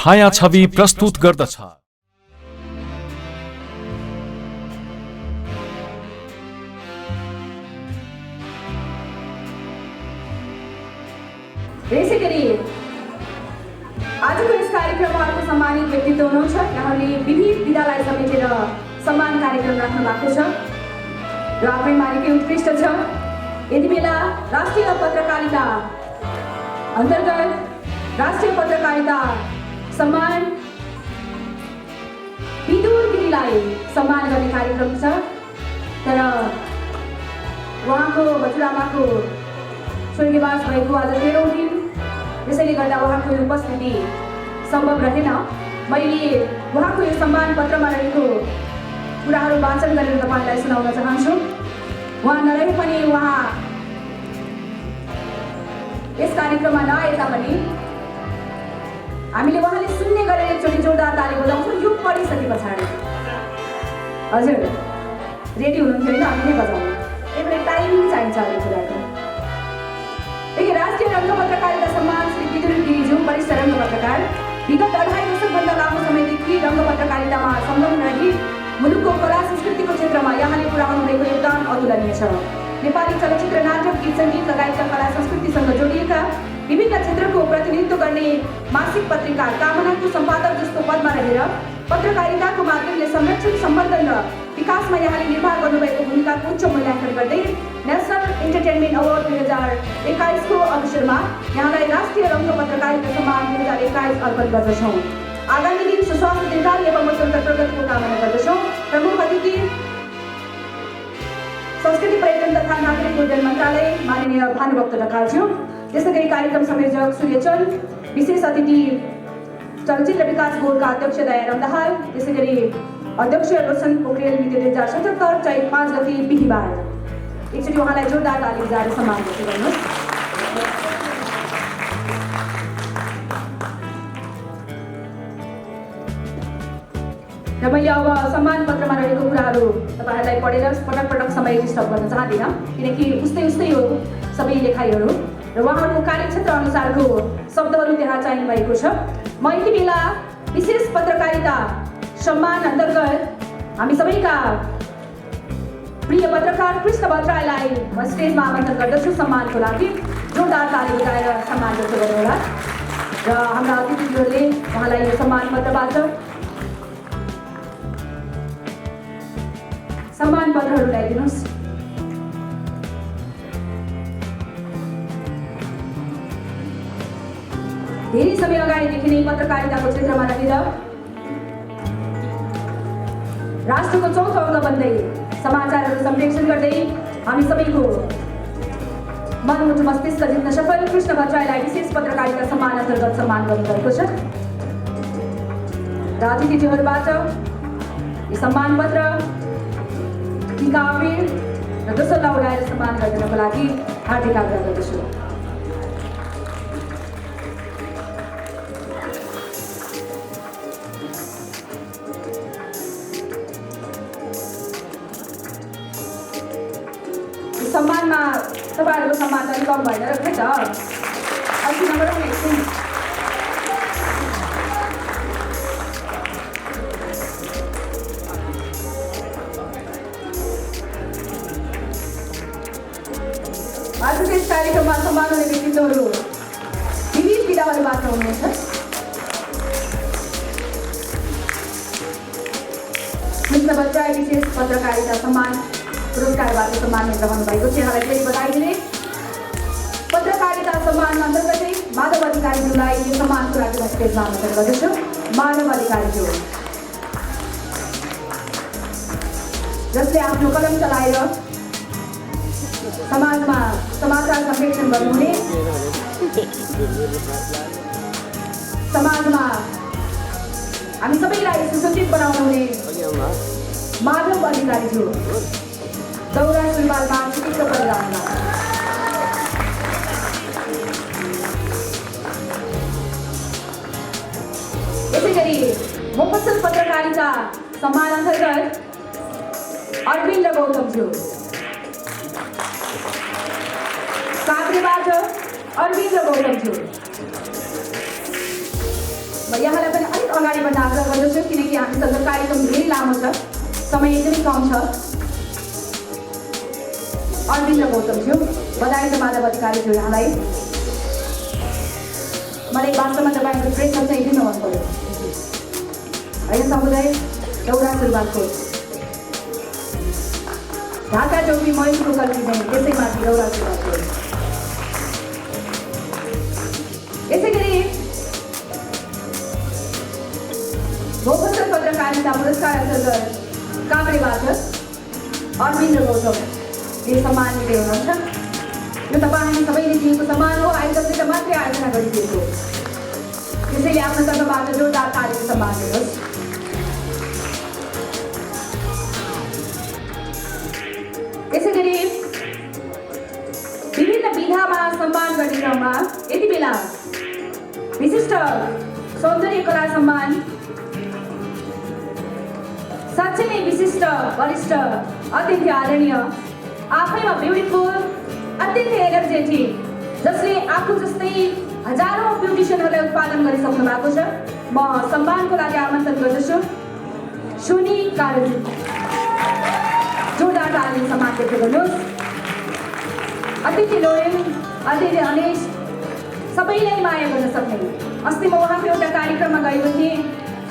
छायाछवि प्रस्तुत गर्दछ। यसैगरी आजको यस कार्यक्रममा अर्को सम्मानित व्यक्तित्व हुनुहुन्छ। यहाँले विविध विधालाई समेटेर सम्मान कार्यक्रम राख्नु भएको छ र आफैमा निकै उत्कृष्ट छ। यति बेला राष्ट्रिय पत्रकारिता अन्तर्गत राष्ट्रिय पत्रकारिता सम्मान विदुर गिरीलाई सम्मान गर्ने कार्यक्रम छ। तर उहाँको हजुरआमाको स्वर्गवास भएको आज 13औं दिन, त्यसैले गर्दा उहाँको उपस्थिति सम्भव रहेन। मैले उहाँको यो सम्मान पत्रमा रहेको कुराहरू वाचन गरेर तपाईँलाई सुनाउन चाहन्छु। उहाँ नरहे पनि, उहाँ यस कार्यक्रममा नआए तापनि हामीले उहाँले सुन्ने गरेर एकचोटि जोरदार ताली बजाउँछौँ यो पढिसके पछाडि। हजुर रेडी हुनुहुन्थ्यो होइन? हामी नै बजाउँ, एउटा टाइमिङ चाहिन्छ अरू कुराको। देखि राष्ट्रिय रङ्ग पत्रकारिता सम्मान श्री विदुर गिरीज्यू वरिष्ठ रङ्ग पत्रकार, विगत 2.5 वर्षभन्दा लामो समयदेखि रङ्ग पत्रकारितामा संलग्न रही मुलुकको कला संस्कृतिको क्षेत्रमा यहाँले पुर्याउनु भएको योगदान अतुलनीय छ। नेपाली चलचित्र, नाटक, गीत सङ्गीत लगायतका कला संस्कृतिसँग जोडिएका विभिन्न क्षेत्रको प्रतिनिधित्व गर्ने मासिक पत्रिका कामनाको सम्पादक जस्तो पदमा रहेर पत्रकारिताको माध्यमले संरक्षण, सम्वर्धन र विकासमा यहाँले निर्वाह गर्नुभएको भूमिकाको उच्च मूल्याङ्कन गर्दै नेसनल इन्टरटेनमेन्ट अवार्ड 2021 को अवसरमा यहाँलाई राष्ट्रिय रङ्ग पत्रकारिता सम्मान 2021 अर्पण गर्दछौँ। आगामी दिन सुस्वास्थ्य, दीर्घायु एवं उत्तरोत्तर प्रगतिको कामना गर्दछौँ। प्रमुख अतिथि संस्कृति, पर्यटन तथा नागरिक उड्डयन मन्त्रालय माननीय भानुभक्त ढकालज्यू, त्यसैगरी कार्यक्रम संयोजक सूर्यचल, विशेष अतिथि चलचित्र विकास बोर्डका अध्यक्ष दयाराम दाहाल, त्यसैगरी अध्यक्ष रोशन पोखरेल मिति 2077 चैत 5 गते बिहिबार। एकचोटि उहाँलाई जोरदार ताली बजाएर सम्मान गर्नुहोस्। र मैले अब सम्मान पत्रमा रहेको कुराहरू तपाईँहरूलाई पढेर पटक पटक समय डिस्टर्ब गर्न चाहदिनँ, किनकि उस्तै उस्तै हो सबै लेखाइहरू र उहाँहरूको कार्यक्षेत्र अनुसारको शब्दहरू त्यहाँ चयन भएको छ। म यति बेला विशेष पत्रकारिता सम्मान अन्तर्गत हामी सबैका प्रिय पत्रकार कृष्ण भट्टराईलाई म स्टेजमा आमन्त्रण गर्दछु सम्मानको लागि। जोरदार ताली बजाएर सम्मान व्यक्त गर्नुहोला र हाम्रा अतिथिहरूले उहाँलाई यो सम्मान पत्रबाट सम्मान पत्रहरू ल्याइदिनुहोस्। धेरै समय अगाडिदेखि नै पत्रकारिताको क्षेत्रमा रहेर राष्ट्रको चौथो अङ्ग बन्दै समाचारहरू सम्प्रेषण गर्दै हामी सबैको मनमुटु मस्तिष्क जित्न सफल कृष्ण भट्टराईलाई विशेष पत्रकारिता सम्मान अन्तर्गत सम्मान गर्नुभएको छ। र अतिथिज्यूहरूबाट यो सम्मान पत्र, टीका अबिर र दोस्रो उडाएर सम्मान गरिदिनको लागि हार्दिक आग्रह गर्दछु। सम्मानमा तपाईँहरूको सम्मान त कम भएन र खै त अस्ति नम्बर पनि एकछिन आजको यस कार्यक्रममा सम्मान हुने व्यक्तित्वहरू विविध विधाहरूबाट हुनुहुन्छ। कृष्ण भट्टराई विशेष पत्रकारिता सम्मान पुरस्कारबाट सम्मानित रहनुभएको छ। यहाँलाई फेरि बधाई दिने। पत्रकारिता सम्मान अन्तर्गतै माधव अधिकारीज्यूलाई यो सम्मानको लागि म स्टेजमा आमन्त्रण गर्दछु। माधव अधिकारीज्यू, जसले आफ्नो कलम चलाएर समाजमा समाचार सम्प्रेषण गर्नुहुने, समाजमा हामी सबैलाई सुसज्जित बनाउनुहुने माधव अधिकारीज्यू दौरा सुरुवालमा चिकित्सा परिरहनु। यसैगरी मोफसल पत्रकारिता सम्मान अन्तर्गत अरविन्द गौतमज्यू, काभ्रेबाट अरविन्द गौतमज्यू, म यहाँलाई पनि अलिक अगाडि बढ्न आग्रह गर्दछु किनकि हामीसँग कार्यक्रम धेरै लामो छ, समय एकदमै कम छ। अरविन्द गौतमज्यू, बधाई छ माधव अधिकारीज्यू, यहाँलाई मलाई वास्तवमा तपाईँको प्रेसर चाहिँ दिन मन पर्यो होइन। समुदाय दौरा सुरुवातको ढाका चौकी महेशको कल्पी चाहिँ त्यसैमाथि दौरा सुरुवातको। यसै गरी भोगोत्तर पत्रकारिता पुरस्कार अन्तर्गत काभ्रेबाट अरविन्द गौतमले सम्मान लिँदै हुनुहुन्छ। यो तपाईँ हामी सबैले दिएको सम्मान हो, आयोजकले मात्रै आयोजना गरिदिएको, त्यसैले आफ्नो तर्फबाट जोरदार तालीको सम्मान दिनुहोस्। यसै गरी विभिन्न विधामा सम्मान गर्ने क्रममा यति बेला विशिष्ट सौन्दर्य कला सम्मान, साँच्चै नै विशिष्ट वरिष्ठ अत्यन्तै आदरणीय, आफैमा ब्युटिफुल, अत्यन्तै एनर्जेटिक, जसले आफू जस्तै हजारौं ब्युटिसियनहरूलाई उत्पादन गरिसक्नु भएको छ। म सम्मानको लागि आमन्त्रण गर्दछु सोनी कारजी। जोरदार ताली सम्मान व्यक्त गर्नुहोस्। अत्यन्तै लोयल, अत्यन्तै अनेस्ट, सबैलाई माया गर्न सक्ने। अस्ति म उहाँको एउटा कार्यक्रममा गएको थिएँ,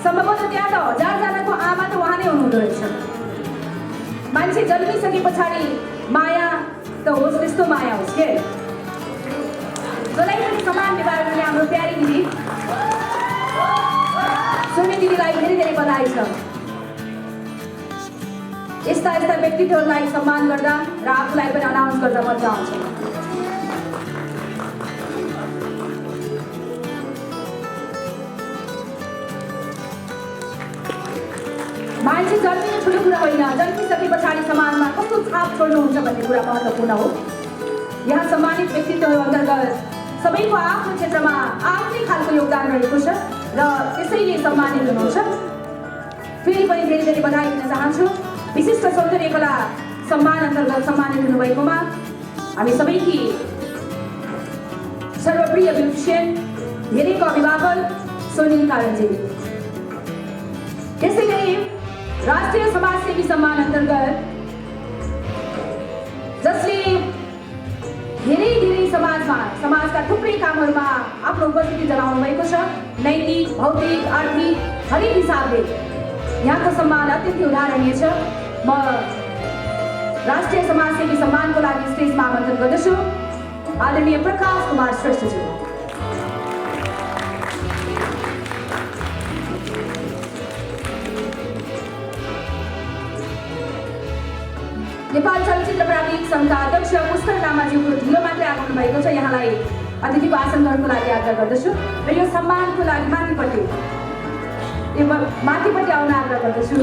सम्भवतः त्यहाँ त 1000 जनाको आमा त उहाँ नै हुनुहुँदो रहेछ। मान्छे जन्मिसके पछाडि माया त होस्, त्यस्तो माया होस् के। जसलाई पनि सम्मान व्यवहार गर्ने हाम्रो प्यारी दिदी सोनी दिदीलाई धेरै धेरै बधाई छ। यस्ता यस्ता व्यक्तित्वहरूलाई सम्मान गर्दा र आफूलाई पनि अनाउन्स गर्दा मजा आउँछ। मान्छे जन्मिनु ठुलो कुरा होइन, जन्मिसके पछाडि समाजमा कस्तो छाप छोड्नुहुन्छ भन्ने कुरा महत्त्वपूर्ण हो। यहाँ सम्मानित व्यक्तित्वहरू अन्तर्गत सबैको आफ्नो क्षेत्रमा आफ्नै खालको योगदान रहेको छ र त्यसैले सम्मानित हुनुहुन्छ। फेरि पनि धेरै धेरै बधाई दिन चाहन्छु। विशिष्ट सौन्दर्य कला सम्मान अन्तर्गत सम्मानित हुनुभएकोमा हामी सबैकी सर्वप्रिय ब्युटिसियन, धेरैको अभिभावक सोनी कारजी। त्यसै गरी राष्ट्रिय समाजसेवी सम्मान अन्तर्गत जसले धेरै धेरै समाजका थुप्रै कामहरूमा आफ्नो उपस्थिति जनाउनु भएको छ, नैतिक, भौतिक, आर्थिक हरेक हिसाबले यहाँको सम्मान अत्यन्तै उदाहरणीय छ। म राष्ट्रिय समाजसेवी सम्मानको लागि स्टेजमा आमन्त्रण गर्दछु आदरणीय प्रकाश कुमार श्रेष्ठज्यू। नेपाल चलचित्र प्राधिक सङ्घका अध्यक्ष पुष्कर लामाज्यूको ढिलो मात्रै आउनु भएको छ, यहाँलाई अतिथिको आसन गर्नको लागि आग्रह गर्दछु र यो सम्मानको लागि माथिपट्टि आउन आग्रह गर्दछु।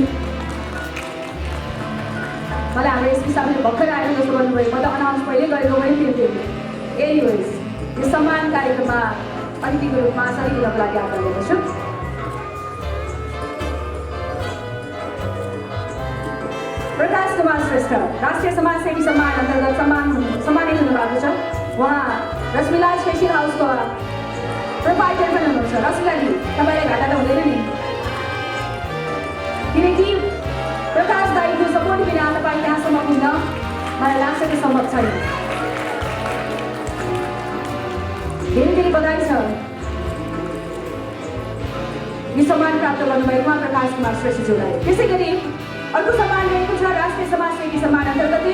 मलाई हाम्रो एसपी साहबले भर्खर आएर जस्तो गर्नुभयो, म त अनाउन्स पहिले गरेको पनि थिएँ। एनिवेज यो सम्मान कार्यक्रममा अतिथिको रूपमा सरी दिनको लागि आग्रह गर्दछु। प्रकाश कुमार श्रेष्ठ राष्ट्रिय समाजसेवी सम्मान अन्तर्गत सम्मानित हुनुभएको छ। उहाँ रश्मिलाज फेसन हाउसको प्रोपाइटर पनि हुनुहुन्छ। रश्मिलाजी, तपाईँलाई घाटा त हुँदैन नि, किनकि प्रकाश दाईको सपोर्ट बिना तपाईँ त्यहाँसम्म पुग्न मलाई लाग्छ कि सम्भव छैन। धेरै धेरै बधाई छ यो सम्मान प्राप्त गर्नुभएकोमा प्रकाश कुमार श्रेष्ठज्यूलाई। त्यसै गरी अर्को सम्मान रहेको छ राष्ट्रिय समाजसेवी सम्मान अन्तर्गत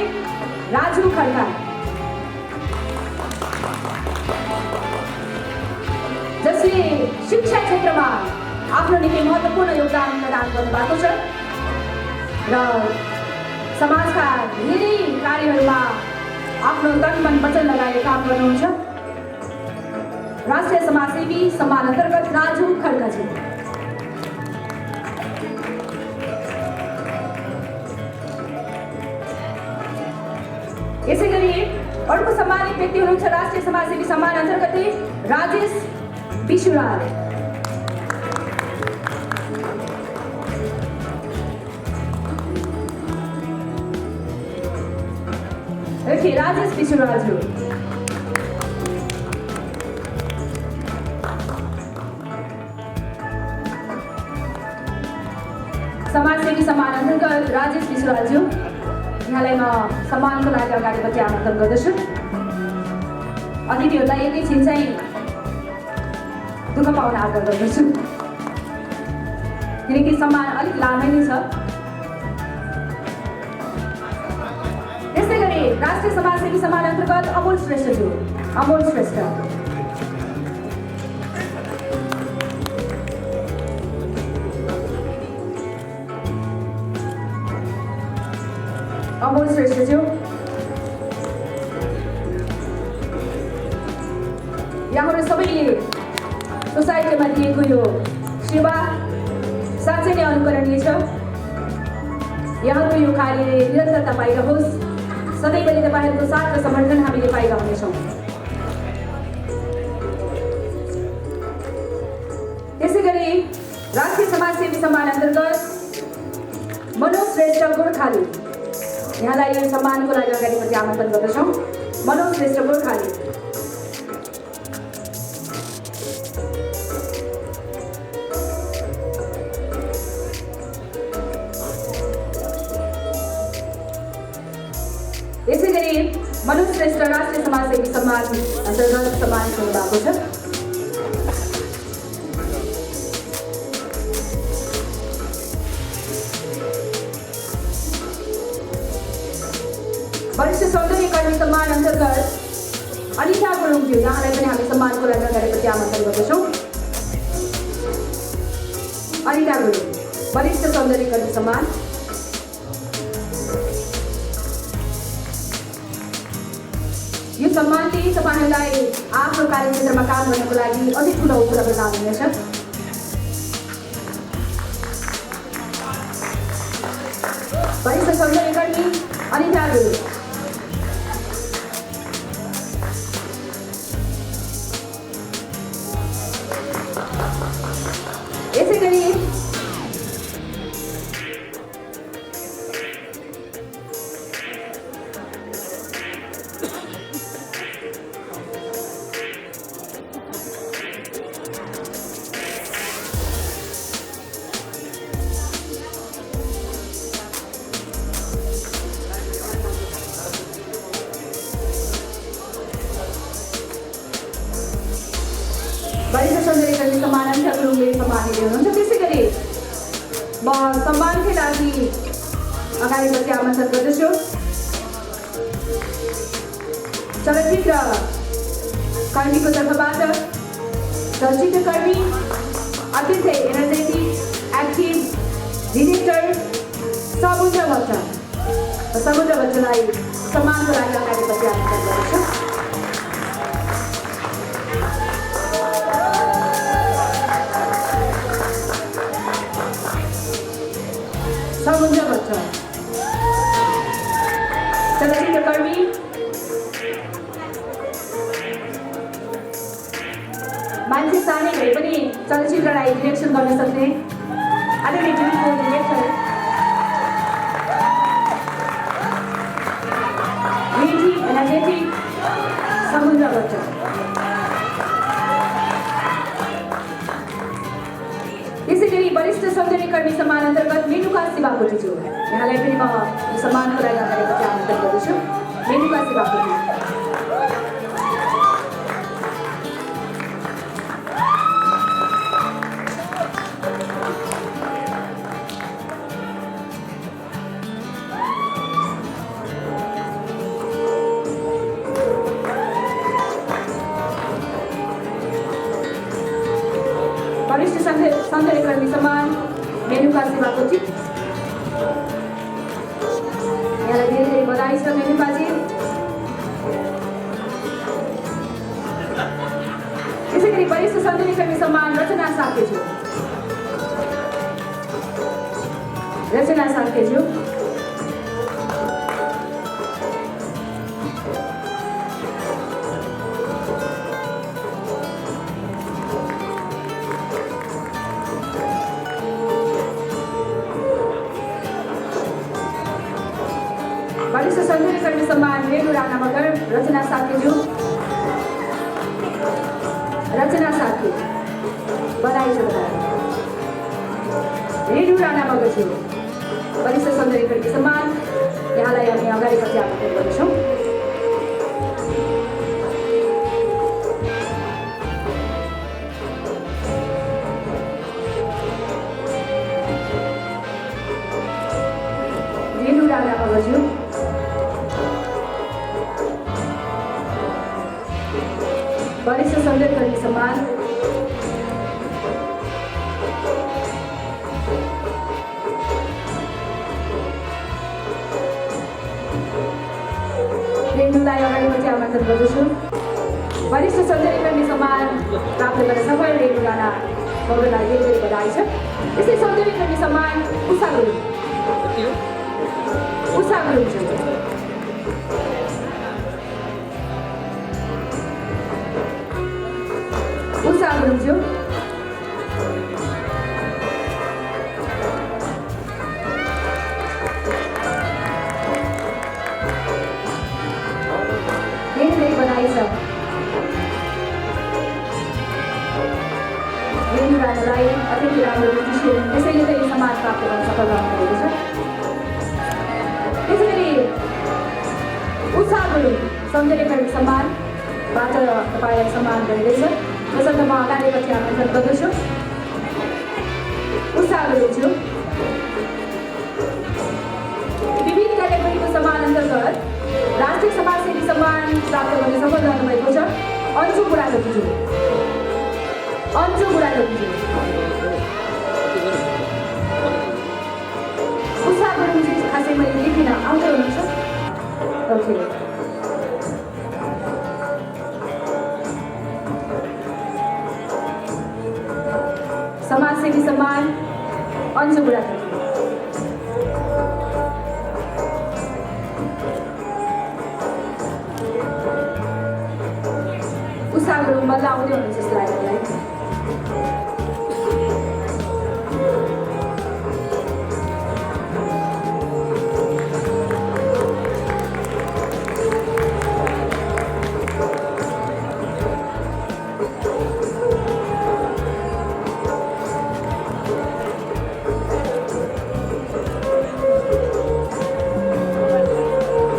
राजु खड्का, जसले शिक्षा क्षेत्रमा आफ्नो निकै महत्त्वपूर्ण योगदान प्रदान गर्नुभएको छ र समाजका धेरै कार्यहरूमा आफ्नो तन मन वचन लगाएर काम गर्नुहुन्छ। राष्ट्रिय समाजसेवी सम्मान अन्तर्गत राजु खड्काजी। यसै गरी अर्को सम्मानित व्यक्ति हुनुहुन्छ राष्ट्रिय समाजसेवी सम्मान अन्तर्गत राजेश विशुराल। राजेश विशुरालज्यू, समाजसेवी सम्मान अन्तर्गत राजेश विश्वराज्यू यहाँलाई म सम्मानको लागि अगाडिपट्टि आमन्त्रण गर्दछु। अतिथिहरूलाई एकैछिन चाहिँ दुःख पाउन आग्रह गर्दछु किनकि सम्मान अलिक लामै नै छ। त्यसै गरी राष्ट्रिय समाजसेवी सम्मान अन्तर्गत अमोल श्रेष्ठज्यू, अमोल श्रेष्ठ। अमोल श्रेष्ठज्यू यहाँहरू सबैले सोसाइटीमा दिएको यो सेवा साँच्चै नै अनुकरणीय छ। यहाँको यो कार्यले निरन्तरता पाइरहोस्, सधैँभरि तपाईँहरूको साथ र समर्थन हामीले पाइरहनेछौँ। त्यसै गरी राष्ट्रिय समाजसेवी सम्मान अन्तर्गत मनोज श्रेष्ठ गोर्खाली यहाँलाई यो सम्मानको लागि अगाडिपट्टि आमन्त्रण गर्दछौँ। मनोज श्रेष्ठ गोर्खाली। यसै गरी मनोज श्रेष्ठ राष्ट्रिय समाजसेवी सम्मान अन्तर्गत सम्मान हुनुभएको छ। वरिष्ठ सौन्दर्यकर्मी सम्मान अन्तर्गत अनिता गुरुङज्यू यहाँलाई पनि हामी सम्मानको लागि अगाडिपट्टि आमन्त्रण गर्दछौँ। अनिता गुरुङ वरिष्ठ सौन्दर्यकर्मी सम्मान। यो सम्मानले तपाईँहरूलाई आफ्नो कार्यक्षेत्रमा काम गर्नको लागि अझै ठुलो ऊर्जा प्रदान हुनेछ। वरिष्ठ सौन्दर्यकर्मी अनिता गुरुङ। यसै गरी वरिष्ठ सौन्दर्यकर्मी सम्मान अनिता गुरुङले सम्मान लिँदै हुनुहुन्छ। त्यसै गरी म सम्मानकै लागि अगाडिपट्टि आमन्त्रण गर्दछु चलचित्र कर्मीको तर्फबाट चलचित्रकर्मी अत्यन्तै एनर्जेटिक एक्टिभ डिरेक्टर समुद्र भट्ट। समुद्र भट्टलाई सम्मानको लागि अगाडिपट्टि आमन्त्रण गर्दछु। समुद्र भट्ट चलचित्रकर्मी मान्छे सानै भए पनि चलचित्रलाई डिरेक्सन गर्न सक्ने आदरणीय डिरेक्टर एनर्जेटिक समुद्र भट्ट। त्यसै गरी वरिष्ठ सौन्दर्यकर्मी सम्मान अन्तर्गत मेनुका शिवाकोटीज्यू यहाँलाई पनि म सम्मानको लागि अगाडिपट्टि आमन्त्रण गर्दछु। मेनुका शिवाकोटी। वरिष्ठ सौन्दर्यकर्मी सम्मान मेनुका शिवाकोटी यहाँलाई धेरै धेरै बधाई छ मेनुकाजी। त्यसै गरी वरिष्ठ सौन्दर्यकर्मी सम्मान रचना साकेज्यू, रचना साकेज्यू। वरिष्ठ सौन्दर्यकर्मी सम्मान रेणु राणा मगर रचना साकेज्यू, रचना साके बधाई छ। रेणु राणा मगर वरिष्ठ सौन्दर्यकर्मी सम्मान यहाँलाई हामी अगाडि प्रत्यावर्तन गर्दछौँ। रेणु राणा मगरज्यू, वरिष्ठ सौन्दर्यकर्मी सम्मान रेणुलाई अगाडि आमन्त्रण गर्दछु। वरिष्ठ सौन्दर्यकर्मी सम्मान प्राप्त गर्न सफल रेणु राणा मगरलाई धेरै धेरै बधाई छ। त्यस्तै सौन्दर्यकर्मी सम्मान उषा गुरुङ, उषा गुरुङज्यू, उषा गुरुङज्यू, धेरै बधाई छ। रेणु राणालाई अत्यन्तै राम्रो दृश्य त्यसैले त यो सम्मान प्राप्त गर्न सफल रहनुभएको छ। त्यसैगरी उषा गुरुङ सौन्दर्यकर्मी सम्मानबाट तपाईँलाई सम्मान गरिँदैछ। त्यसर्थ म अगाडिपछि आमन्त्रण गर्दछु। उषा गुरुङज्यू विविध क्याटेगोरीको सम्मान अन्तर्गत राष्ट्रिय समाजसेवी सम्मान प्राप्त गर्न सफल रहनुभएको छ। अन्जु बुढाथोकीज्यू, अन्जु बुढाथोकीज्यू, उषा गुरुङज्यू खासै मैले देखिन, आउँदै हुनुहुन्छ? ओके, समाजसेवी सम्मान अन्जु बुढाथोकी। उषा गुरुङ बल्ल आउँदै हुनुहुन्छ जस्तो लाग्यो मलाई।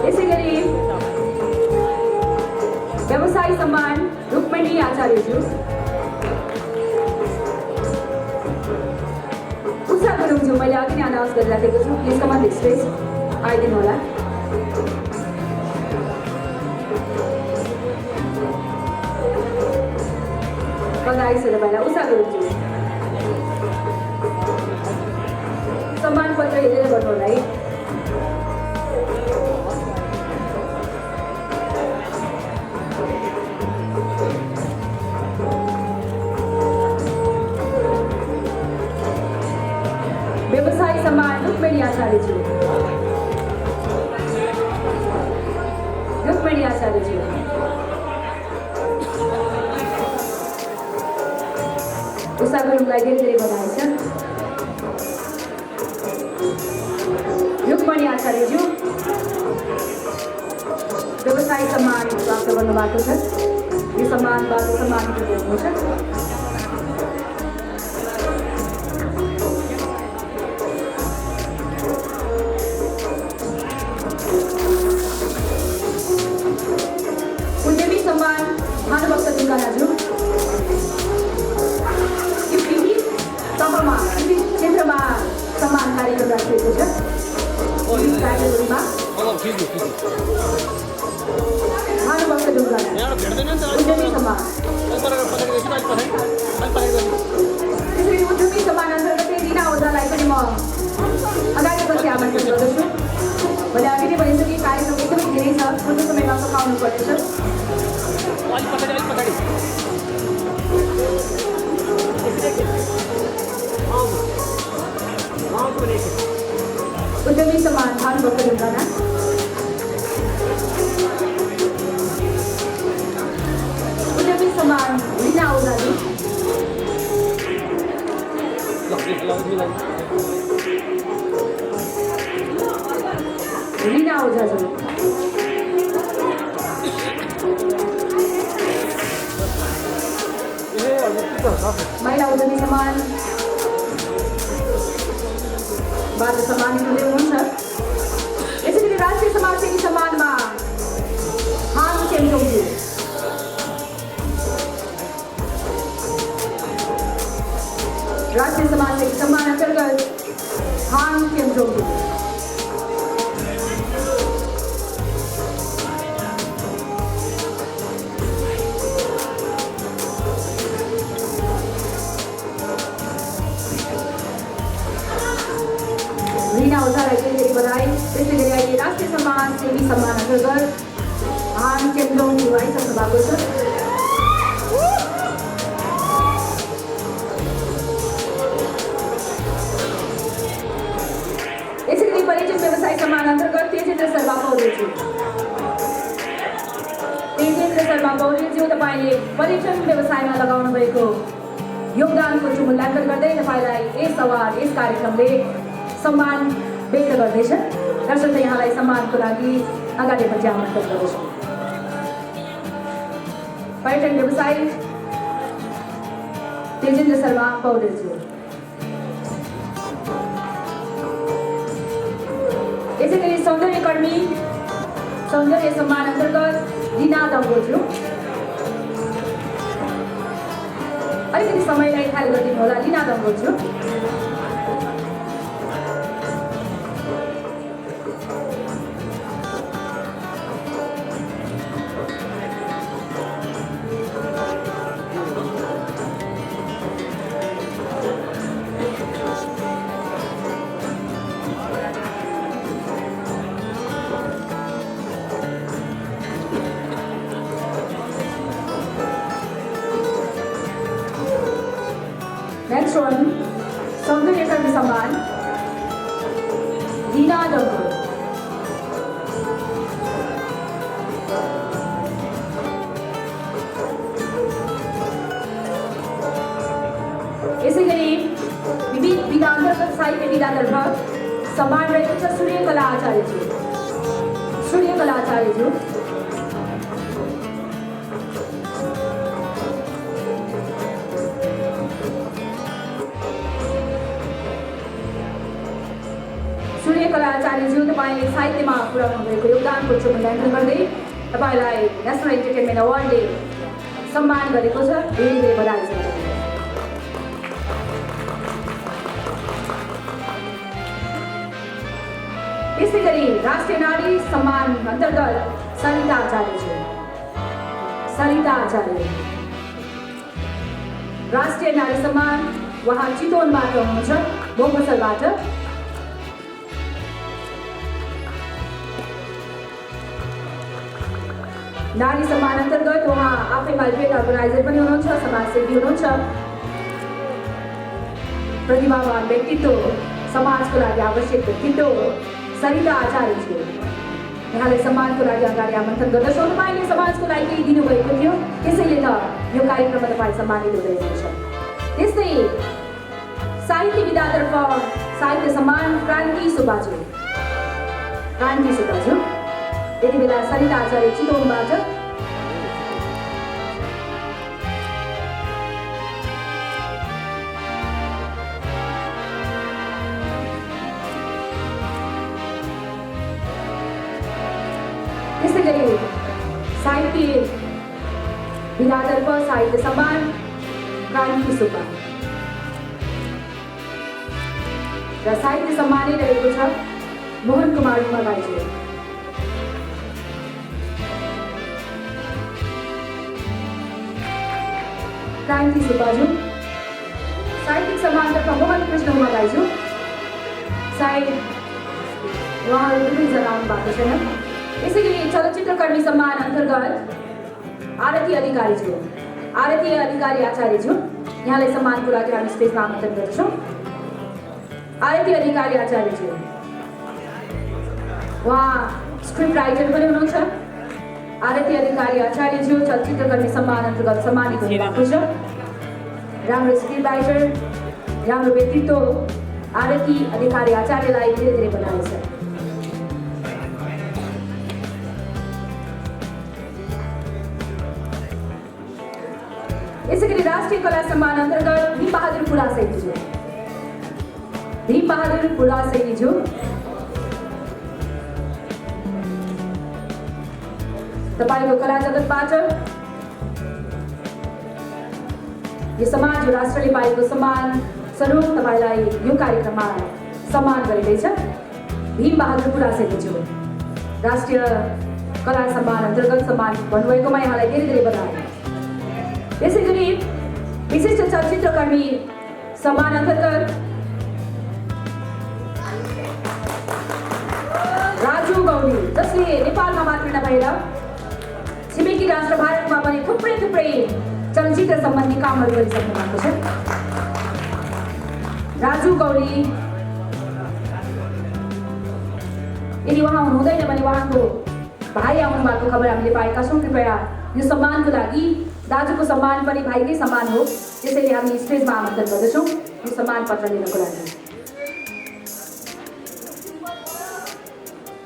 यसैगरी व्यवसायी सम्मान रुक्मिणी आचार्यज्यू, उषा गुरुङज्यू मैले अघि नै अनाउन्स गरिराखेको छु। Please come on the stage, आइदिनु होला। बधाई छ तपाईँलाई उषा गुरुङज्यू। सम्मान पत्र हेरेर गर्नु होला है। व्यवसायी सम्मान रुक्मिणी आचार्यज्यू, रुक्मिणी आचार्यज्यू, उषा गुरुङलाई धेरै धेरै बधाई छ। रुक्मिणी आचार्यज्यू व्यवसायी सम्मान प्राप्त गर्नुभएको छ। यो सम्मानबाट सम्मानित हुनुहुन्छ। उद्यमी सम्मान भानुभक्त ढुङ्गानाज्यू विभिन्न तहमा विभिन्न क्षेत्रमा सम्मान कार्यक्रम राखिएको छ। क्याटेगोरीमा भानुभक्त ढुङ्गाना उद्यमी सम्मान, त्यसरी उद्यमी सम्मान अन्तर्गतै रिना ओझालाई पनि म अगाडिपछि आमन्त्रण गर्दछु। मैले अघि नै भनिसकेँ कार्यक्रम एकदमै धेरै छ, कुनै समयमा सघाउनु पर्नेछ। उद्यमी सम्मान भानुभक्त ढुङ्गाना, उद्यमी सम्मान रिना ओझाज्यू, रिना ओझाज्यू, महिला उद्यमी सम्मान बाट सम्मानित हुँदै हुनुहुन्छ। यसै गरी राष्ट्रिय समाजसेवी सम्मानमा हाङ चेम्चोङज्यू, राष्ट्रिय समाजसेवी सम्मान अन्तर्गत हाङ चेम्चोङज्यू, रीना ओझालाई धेरै बधाई। त्यसै गरी अहिले राष्ट्रिय समाजसेवी सम्मान अन्तर्गत हाङ चेम्चोङज्यू आइसक्नु भएको छ। यसै गरी पर्यटन व्यवसाय सम्मान अन्तर्गत तेजेन्द्र शर्मा पौडेलज्यू, तेजेन्द्र शर्मा पौडेलज्यू, तपाईँले पर्यटन व्यवसायमा लगाउनु भएको योगदानको चाहिँ मूल्याङ्कन गर्दै तपाईँलाई यस अवार्ड, यस कार्यक्रमले सम्मान व्यक्त गर्दैछ। दर्शक यहाँलाई सम्मानको लागि अगाडि बढ्न आमन्त्रण गर्दछु। पर्यटन व्यवसाय तेजेन्द्र शर्मा पौडेलज्यू। यसै गरी सौन्दर्यकर्मी सौन्दर्य सम्मान अन्तर्गत रीना दङ्गोज्यू, अलिकति समयलाई ख्याल गरिदिनु होला। रीना दङ्गोज्यू, नेक्स्ट वन सौन्दर्यकर्मी सम्मान रीना दङ्गो। यसै गरी विविध विधा अन्तर्गत साहित्य विधातर्फ सम्मान रहेको छ सूर्यकला आचार्यज्यू, सूर्यकला आचार्यज्यू, सूर्यकला आचार्यज्यू, तपाईँले साहित्यमा पुर्याउनु भएको योगदानको चाहिँ मूल्याङ्कन गर्दै तपाईँलाई नेसनल इन्टरटेनमेन्ट अवार्डले सम्मान गरेको छ। धेरै धेरै बधाई छ। यसै गरी राष्ट्रिय नारी सम्मान अन्तर्गत सरिता आचार्यज्यू, सरिता आचार्य, राष्ट्रिय नारी सम्मान उहाँ चितवनबाट हुनुहुन्छ, बोमसलबाट। नारी सम्मान अन्तर्गत उहाँ आफैमा इभेन्ट अर्गनाइजर पनि हुनुहुन्छ, समाजसेवी हुनुहुन्छ, प्रतिभावान व्यक्तित्व, समाजको लागि आवश्यक व्यक्तित्व सरिता आचार्यज्यू, यहाँलाई सम्मानको लागि अगाडि आमन्त्रण गर्दछौँ। तपाईँले समाजको लागि केही दिनुभएको थियो, त्यसैले त यो कार्यक्रममा तपाईँ सम्मानित हुँदै हुनुहुन्छ। त्यस्तै साहित्य विधातर्फ साहित्य सम्मान क्रान्ति सुब्बाज्यू, क्रान्ति सुब्बाज्यू, यति बेला सरिता आचार्य चितवनबाट। त्यसै गरी साहित्य विधातर्फ साहित्य सम्मान क्रान्ति सुब्बा र साहित्य सम्मानै रहेको छ मोहन कुमार उमाबाईज्यू। क्रान्ति सुब्बाज्यू, साहित्यिक सम्मानतर्फ मोहन कृष्ण उमाबाईज्यू, सायद उहाँहरू दुवैजना आउनु भएको छैन। यसै गरी चलचित्रकर्मी सम्मान अन्तर्गत आरती अधिकारीज्यू, आरती अधिकारी आचार्यज्यू, यहाँलाई सम्मानको लागि हामी स्टेजमा आमन्त्रण गर्दछौँ। आरती अधिकारी आचार्यज्यू, उहाँ स्क्रिप्ट राइटर पनि हुनुहुन्छ। आरती अधिकारी आचार्यज्यू चलचित्रकर्मी सम्मान अन्तर्गत सम्मानित हुनुभएको छ। राम्रो स्क्रिप्ट राइटर, राम्रो व्यक्तित्व आरती अधिकारी आचार्यलाई धेरै धेरै बधाई छ। यसै गरी राष्ट्रिय कला सम्मान अन्तर्गत बहादुर पुरा सेठज्यू, भीमबहादुर पुरासेनीज्यू, तपाईको कला जगतबाट यो समाज र राष्ट्रले पाएको सम्मान स्वरूप तपाईलाई यो कार्यक्रममा सम्मान गरिँदैछ। भीमबहादुर पुरासेनीज्यू, राष्ट्रिय कला सम्मान अन्तर्गत सम्मान भन्नुभएकोमा यहाँलाई धेरै धेरै बधाई। त्यसै गरी विशिष्ट चलचित्रकर्मी सम्मान अन्तर्गत राजु गौडी, जसले नेपालमा मात्र नभएर छिमेकी राष्ट्र भारतमा पनि थुप्रै थुप्रै चलचित्र सम्बन्धी कामहरू गरिसक्नु भएको छ। राजु गौडी, यदि उहाँ हुनुहुँदैन भने उहाँको भाइ आउनु भएको खबर हामीले पाएका छौँ। कृपया यो सम्मानको लागि, दाजुको सम्मान पनि भाइकै सम्मान हो, त्यसैले हामी स्टेजमा आमन्त्रण गर्दछौँ यो सम्मान पत्र लिनको लागि।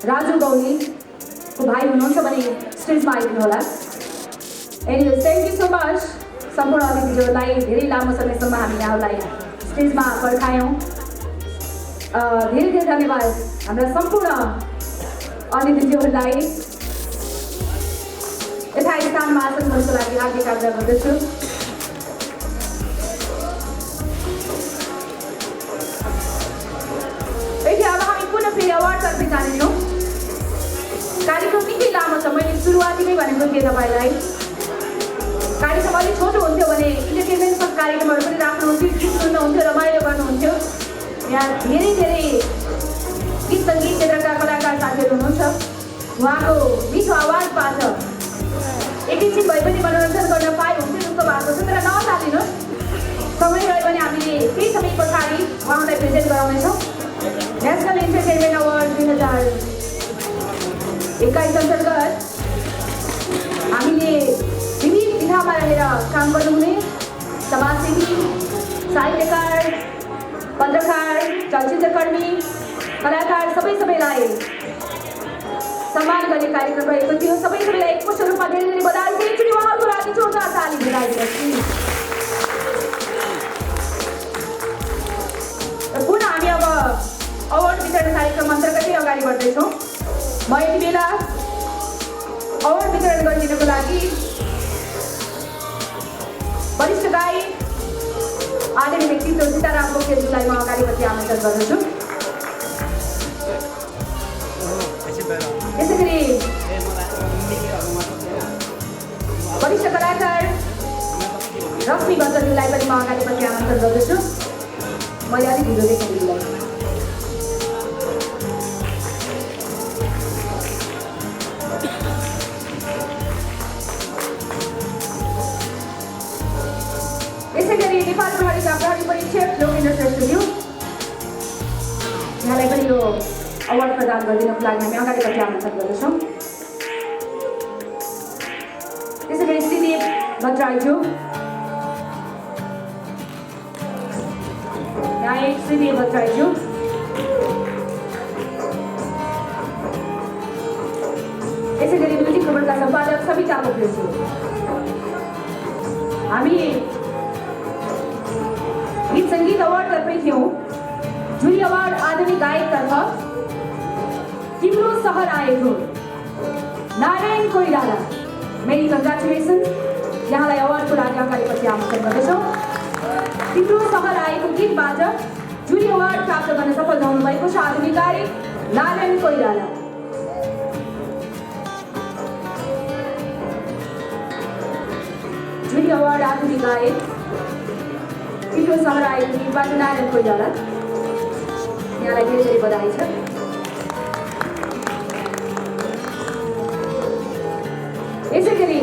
राजु गौडीको भाइ हुनुहुन्छ भने स्टेजमा आइदिनु होला। Anyways, thank you so much सम्पूर्ण अतिथिहरूलाई। धेरै लामो समयसम्म हामी यहाँलाई स्टेजमा पर्खायौँ। धेरै धेरै धन्यवाद हाम्रा सम्पूर्ण अतिथिज्यूहरूलाई। यथास्थानमा आसन गर्नको लागि हार्दिक आग्रह गर्दछु। अब हामी पुनः फेरि अवार्डतर्फ जानेछौँ। कार्यक्रम निकै लामो छ, मैले सुरुवातीमै भनेको थिएँ तपाईँलाई। कार्यक्रम अलिक छोटो हुन्थ्यो भने इन्टरटेनमेन्ट कार्यक्रमहरू पनि राख्नुहुन्थ्यो, गीत सुन्नुहुन्थ्यो, रमाइलो गर्नुहुन्थ्यो। यहाँ धेरै धेरै गीत सङ्गीत क्षेत्रका कलाकार साथीहरू हुनुहुन्छ। उहाँको मिठो आवाजबाट एकैछिन भए पनि मनोरञ्जन गर्न पाए हुन्थ्यो जस्तो भएको छ। तर नचालिनुहोस्, समय रह्यो भने हामीले केही समय पछाडि उहाँलाई प्रेजेन्ट गराउनेछौँ। नेसनल इन्टरटेनमेन्ट अवार्ड 2021 अन्तर्गत हामीले विविध विधामा रहेर काम गर्नुहुने समाजसेवी, साहित्यकार, पत्रकार, चलचित्रकर्मी, कलाकार सबैलाई सम्मान गर्ने कार्यक्रम रहेको थियो। सबैलाई एकमुष्ट रूपमा धेरै धेरै बधाई। एकचोटि उहाँहरूको लागि जोरदार ताली बजाइदिनुहोस्। पुनः हामी अब अवार्ड वितरण कार्यक्रम अन्तर्गतै अगाडि बढ्दैछौँ। म यति बेला अवार्ड वितरण गरिदिनको लागि वरिष्ठ गायक आदरणीय व्यक्तित्व सीताराम पोखरेलज्यूलाई म अगाडिपट्टि आमन्त्रण गर्दछु। त्यसै गरी वरिष्ठ कलाकार रश्मि बच्चनज्यूलाई पनि म अगाडिपट्टि आमन्त्रण गर्दछु। मैले अलिक ढिलो देखेँ। यसै गरी नेपाल प्रहरीका प्रहरी परीक्षक लोकेन्द्र श्रेष्ठज्यू, यहाँलाई पनि यो अवार्ड प्रदान गरिदिनको लागि हामी अगाडिपट्टि आमन्त्रण गर्दछौँ। त्यसै गरी श्रीदेव भट्टराईज्यू, गायक श्रीदेव भट्टराईज्यू, यसै गरी म्युजिक खबरका सम्पादक सविता पोखरेलज्यू। हामी गीत सङ्गीत अवार्डतर्फै थियौँ। जुरी अवार्ड आधुनिक गायकतर्फ तिम्रो सहर आएको नारायण कोइराला, मेनी कङ्ग्रेचुलेसन्स। यहाँलाई अवार्डको लागि अगाडिपट्टि आमन्त्रण गर्दछौँ। तिम्रो सहर आएको गीतबाट जुरी अवार्ड प्राप्त गर्न सफल हुनुभएको छ आधुनिक गायक नारायण कोइराला। जुरी अवार्ड आधुनिक गायक तिम्रो सहर आएको गीतबाट नारायण कोइराला, यहाँलाई धेरै धेरै बधाई छ। यसै गरी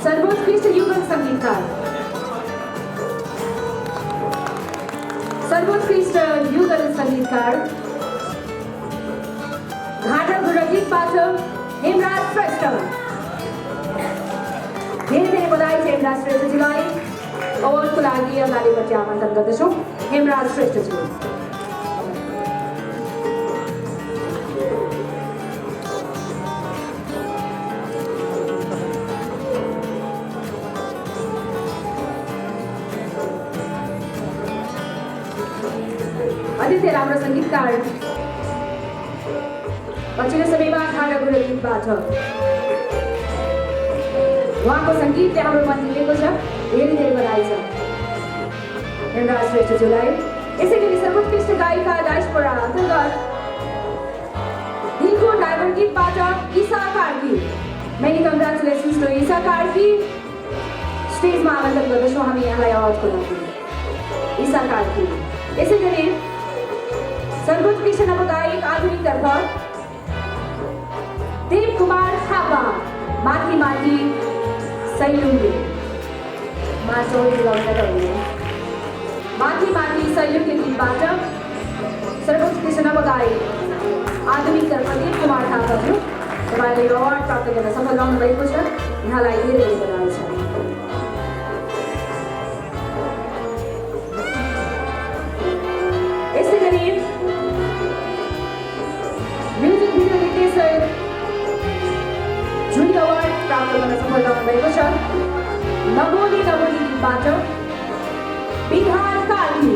सर्वोत्कृष्ट युगल सङ्गीतकार, सर्वोत्कृष्ट युगल सङ्गीतकार घाटा घुरा गीतबाट हेमराज श्रेष्ठ, धेरै धेरै बधाई छ हेमराज श्रेष्ठज्यूलाई। अवार्डको लागि अगाडिपट्टि आमन्त्रण गर्दछौँ हेमराज श्रेष्ठज्यू। अतिथिय राम्रो सङ्गीतकार पछिल्लो समयमा खाडा गुरु गीतबाट उहाँको सङ्गीतले हाम्रो मन लिएको छ। धेरै धेरै बधाई छ हेमराज श्रेष्ठज्यूलाई। यसै गरी सर्वोत्कृष्ट गायिका डायस्पोरा अन्तर्गत दिलको ड्राइभर गीतबाट Isha Karki. Many congratulations to Isha Karki. स्टेजमा आमन्त्रण गर्दछौँ हामी यहाँलाई अवार्डको लागि ईशा कार्की। यसै गरी सर्वोत्कृष्ट नवगायक आधुनिकतर्फ देव कुमार थापा। माथि माथि सैलुङले माथि माथि सैलुङले गीतबाट सर्वोत्कृष्ट नवगायक आधुनिकतर्फ देव कुमार थापाज्यू तपाईँले यो अवार्ड प्राप्त गर्न सफल रहनु भएको छ। यहाँलाई धेरै धेरै बधाई छ। यसै गरी म्युजिक भिडियो निर्देशक जुली अवार्ड प्राप्त गर्न सफल रहनु भएको छ। नबोली नबोली गीतबाट विधान कार्की।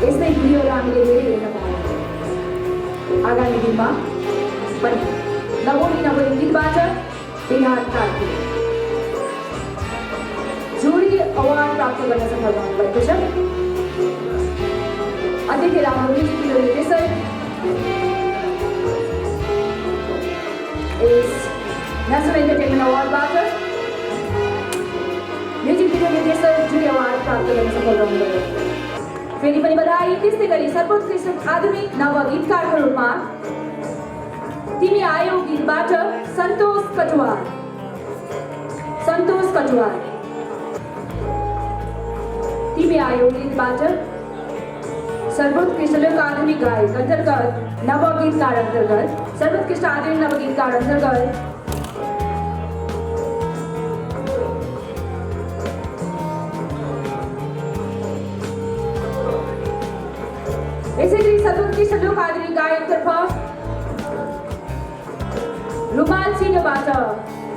यस्तै भिडियोहरू हामीले धेरै हेर्न पायौँ। आगामी दिनमा पनि नबोली नबोली गीतबाट विधान कार्की जुरी अवार्ड प्राप्त गर्न सफल रहनु भएको छ। अतिथि राम्रो म्युजिक भिडियो निर्देशक नेसनल एन्टरटेनमेन्ट अवार्डबाट म्युजिक भिडियो निर्देशक जुरी अवार्ड प्राप्त गर्न सफल रहनुभयो। फेरि पनि बधाई। त्यस्तै गरी सर्वोत्कृष्ट आधुनिक नवगीतकारको रूपमा तिमी आयो गीतबाट सन्तोष कटुवाल। तिमी आयो गीतबाट सर्वोत्कृष्ट लोक आधुनिक गायक अन्तर्गत नवगीतकार अन्तर्गत सर्वोत्कृष्ट आधुनिक नवगीतकार अन्तर्गत यसै गरी सर्वोत्कृष्ट लोक आधुनिक गायकतर्फ रुमाल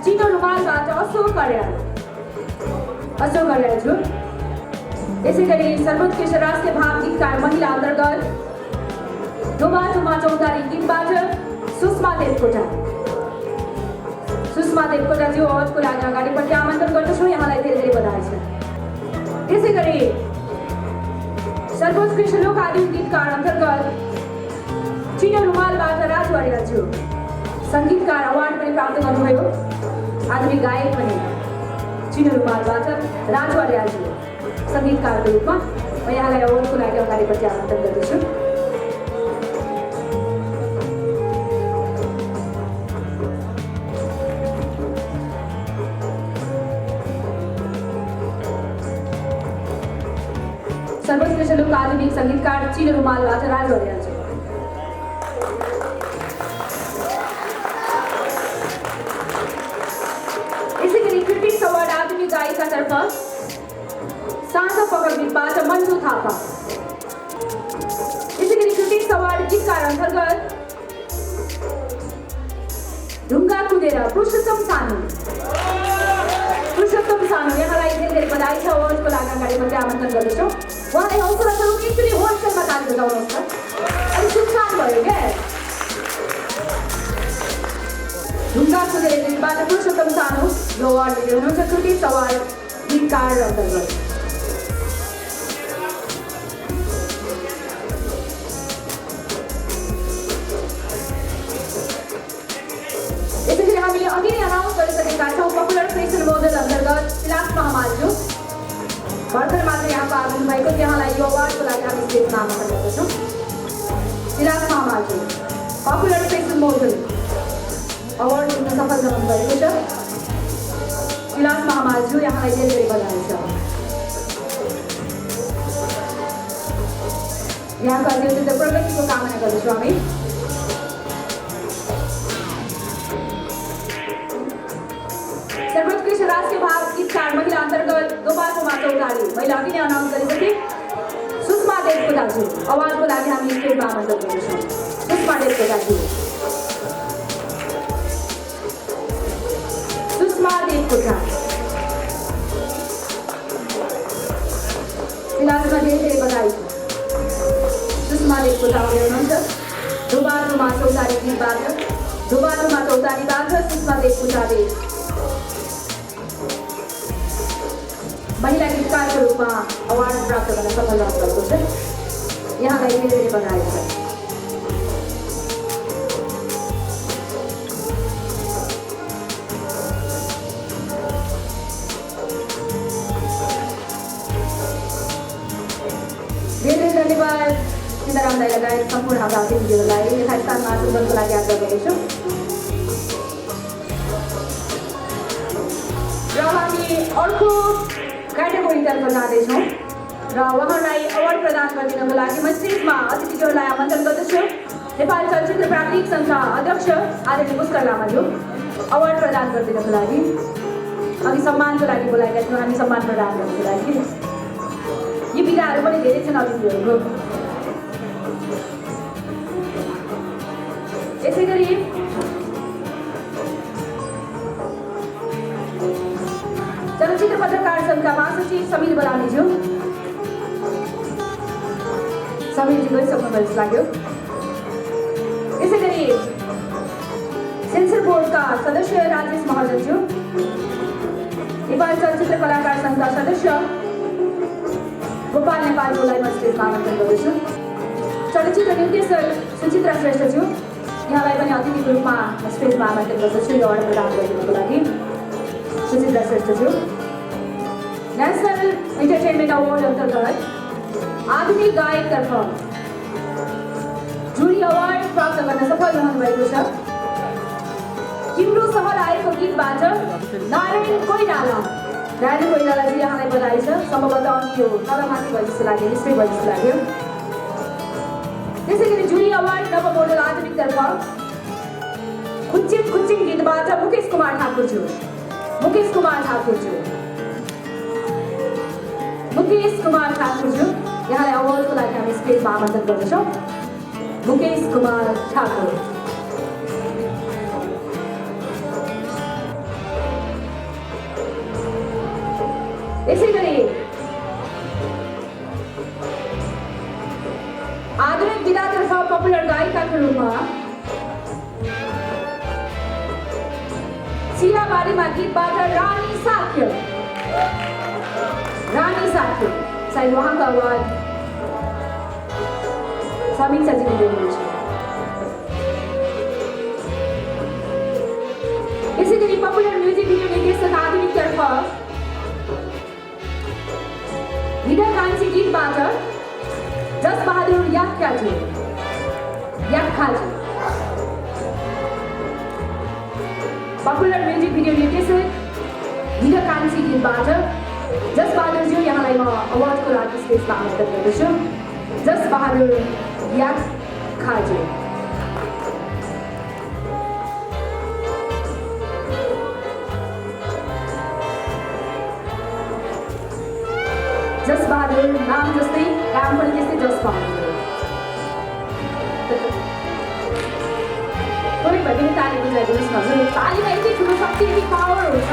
चिनो रुमालबाट अशोक अर्यालज्यू। यसै गरी सर्वोत्कृष्ट राष्ट्रिय भाव गीतकार महिला अन्तर्गत डोबा टुमा चौतारी गीतबाट सुषमा देवकोटाज्यू अवार्डको लागि अगाडिपट्टि आमन्त्रण गर्दछौँ। यहाँलाई धेरै धेरै बधाई छ। त्यसै गरी सर्वोत्कृष्ट लोक आधुनिक गीतकार अन्तर्गत चिनो रुमालबाट राजु अर्यालज्यू सङ्गीतकार अवार्ड पनि प्राप्त गर्नुभयो। आधुनिक गायक पनि चिनो रुमालबाट राजु अर्यालज्यू सङ्गीतकारको रूपमा म यहाँलाई अवार्डको लागि अगाडिपट्टि आमन्त्रण गर्दछु। सर्वोत्कृष्ट लोक आधुनिक सङ्गीतकार चिनो रुमालबाट राजु अर्यालज्यू। यसै गरी क्रिटिक्स अवार्ड आधुनिक गायिकातर्फ साँझ पकड गीतबाट मन्जु थापा। यसै गरी क्रिटिक्स अवार्ड गीतकार अन्तर्गत ढुङ्गा कुदेर पुरुषोत्तम सानो। यहाँलाई धेरै धेरै बधाई छ। अवार्डको लागि अगाडिपट्टि आमन्त्रण गर्दछौँ। उहाँलाई हौसला स्वरूप एकचोटि होल्सेलमा ताली बजाउनुहोस् न। अलिक सुनसान भयो क्या। ढुङ्गा कुदेर गीतबाट पुरुषोत्तम सानो यो अवार्ड लिएर हुनुहुन्छ क्रिटिक्स अवार्ड गीतकार अन्तर्गत। यसरी हामीले अघि नै अनाउन्स गरिसकेका छौँ पपुलर फेसन मोडल अन्तर्गत सिलास महामाज्यू भर्खर मात्र यहाँको आगमन भएको। त्यहाँलाई यो अवार्डको लागि हामी स्टेजमा आमन्त्रण गर्दछौँ। सिलास महामाज्यू पपुलर फेसन मोडल अवार्ड जित्न सफल रहनु भएको छ। सिलास महामाज्यू यहाँलाई धेरै धेरै बधाई छ। यहाँको अत्यन्त प्रगतिको कामना गर्दछौँ हामी। सर्वोत्कृष्ट राष्ट्रिय भाव गीतकार महिला अन्तर्गत डोबा टुमा चौतारी मैले अघि नै अनाउन्स गरिसकेँ। सुषमा देवकोटाज्यू अवार्डको लागि हामी स्टेजमा आमन्त्रण गर्दछौँ। सुषमा देवकोटाज्यू सिलासमा चौतारी गीतबाट धुमा धुमा चौतारीबाट सुषमा देशकोटाले महिला गीतकारको रूपमा अवार्ड प्राप्त गर्न सफल रहनुभएको छ। यहाँलाई धेरै धेरै बधाई छ। धेरै धन्यवाद सीताराम दाई लगायत सम्पूर्ण हाम्रा अतिथिहरूलाई यथास्थानमा सुन्दरको लागि आग्रह गर्दैछु। र हामी अर्को क्याटेगोरीतर्फ जाँदैछौँ र उहाँलाई अवार्ड प्रदान गरिदिनको लागि म स्टेजमा अतिथिज्यूहरूलाई आमन्त्रण गर्दछु। नेपाल चलचित्र प्राविधिक सङ्घका अध्यक्ष आदरणीय पुष्कर लामाज्यू अवार्ड प्रदान गरिदिनको लागि अघि सम्मानको लागि बोलाएका थियौँ। हामी सम्मान प्रदान गर्नको लागि यी विधाहरू पनि धेरै छन् अतिथिहरूको। यसै गरी चलचित्र पत्रकार सङ्घका महासचिव समीर बलानीज्यू समीरजी गइसक्नु भयो जस्तो लाग्यो। यसै गरी सेन्सर बोर्डका सदस्य राजेश महर्जनज्यू, नेपाल चलचित्र कलाकार सङ्घका सदस्य गोपाल नेपालज्यूलाई म स्टेजमा आमन्त्रण गर्दछु। चलचित्र निर्देशक सुचित्रा श्रेष्ठज्यू यहाँलाई पनि अतिथिको रूपमा स्टेजमा आमन्त्रण गर्दछु यो अवार्ड प्रदान गरिदिनुको लागि। सुचित्रा श्रेष्ठज्यू नेसनल इन्टरटेनमेन्ट अवार्ड अन्तर्गत आधुनिक गायकतर्फ जुरी अवार्ड प्राप्त गर्न सफल रहनुभएको छ। तिम्रो सहर आएको गीतबाट नारायण कोइराला कोइरालाजी यहाँलाई बधाई छ। सम्भवतः अनि यो तलमाथि भयो जस्तो लाग्यो, निश्चय भयो जस्तो लाग्यो। त्यसै गरी जुरी अवार्ड नव मोडल आधुनिकतर्फ खुच्चिङ खुच्चिङ गीतबाट मुकेश कुमार ठाकुरज्यू यहाँलाई अवार्डको लागि हामी स्टेजमा आमन्त्रण गर्दछौँ। मुकेश कुमार ठाकुर यसै गरी आधुनिक विधातर्फ पपुलर गायिकाको रूपमा सिराबारीमा गीतबाट रानी साक्य सायद उहाँको अवार्ड समीक्षाजीले दिनुहुन्छ। यसै गरी पपुलर म्युजिक भिडियो निर्देशक आधुनिकतर्फ हिडा कान्छी गीतबाट जस बहादुर याख्खाजी पपुलर म्युजिक भिडियो निर्देशक हिडा कान्छी गीतबाट जस बहादुरज्यू यहाँलाई म अवार्डको लागि स्टेजमा आमन्त्रण गर्दछु। जस बहादुर याख्खाजी जस बहादुर नाम जस्तै काम पनि त्यस्तै जस बहादुर। थोरै भए पनि ताली बजाइदिनुहोस् न। हजुर तालीमा यति ठुलो शक्ति यति पावर हुन्छ।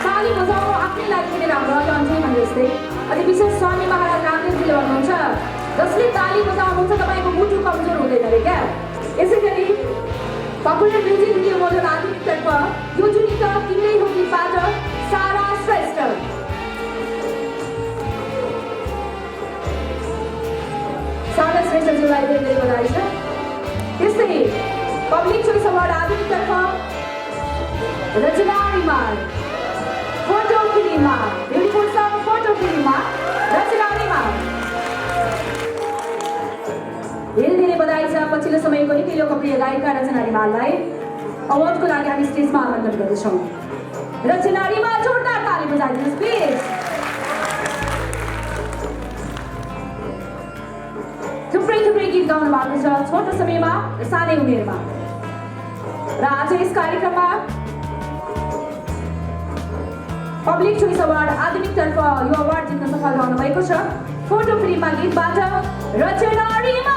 ताली बजाउनु आफ्नै लागि पनि राम्रो रहन्छ भने जस्तै। अनि विशेष स्वामी महाराज रामदेवजीले भन्नुहुन्छ जसले ताली बजाउनुहुन्छ तपाईँको मुटु कमजोर हुँदैन अरे क्या। यसै गरी पपुलर म्युजिक भिडियो मोडल आधुनिकतर्फ यो जुनी त तिम्रै हो गीतबाट सारा श्रेष्ठ श्रेष्ठज्यूलाई धेरै धेरै बधाई छ। त्यस्तै पब्लिक चोइस अवार्ड आधुनिकतर्फ रचना रिमाल फोटो फिल्ममा ब्युटिफुल सङ फोटो फिल्ममा रचना रिमाल धेरै धेरै बधाई छ। पछिल्लो समयको निकै लोकप्रिय गायिका रचना रिमाललाई अवार्डको लागि हामी स्टेजमा आमन्त्रण गर्दछौँ। रचना रिमाल जोरदार ताली बजाइदिनुहोस् प्लिज। थुप्रै गीत गाउनु भएको छ छोटो समयमा र सानै उमेरमा। र आज यस कार्यक्रममा पब्लिक चोइस अवार्ड आधुनिकतर्फ यो अवार्ड जित्न सफल रहनु भएको छ। फोटो फिल्ममा गीतबाट रचना रिमाल।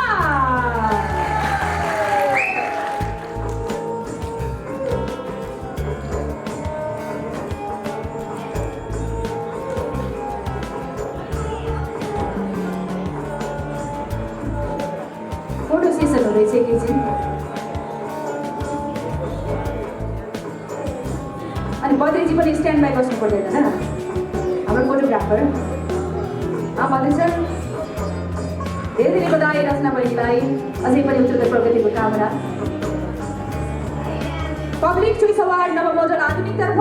फोटो सेसन हुँदैछ एकैछिन। बद्रीजी पनि स्ट्यान्ड बाई बस्नु पर्दैन होइन हाम्रो फोटोग्राफर मधु सर धेरै धेरै बधाई रचना बहिनीलाई अझै पनि उच्चतर प्रगतिको कामना। पब्लिक चोइस अवार्ड नव मोडल आधुनिकतर्फ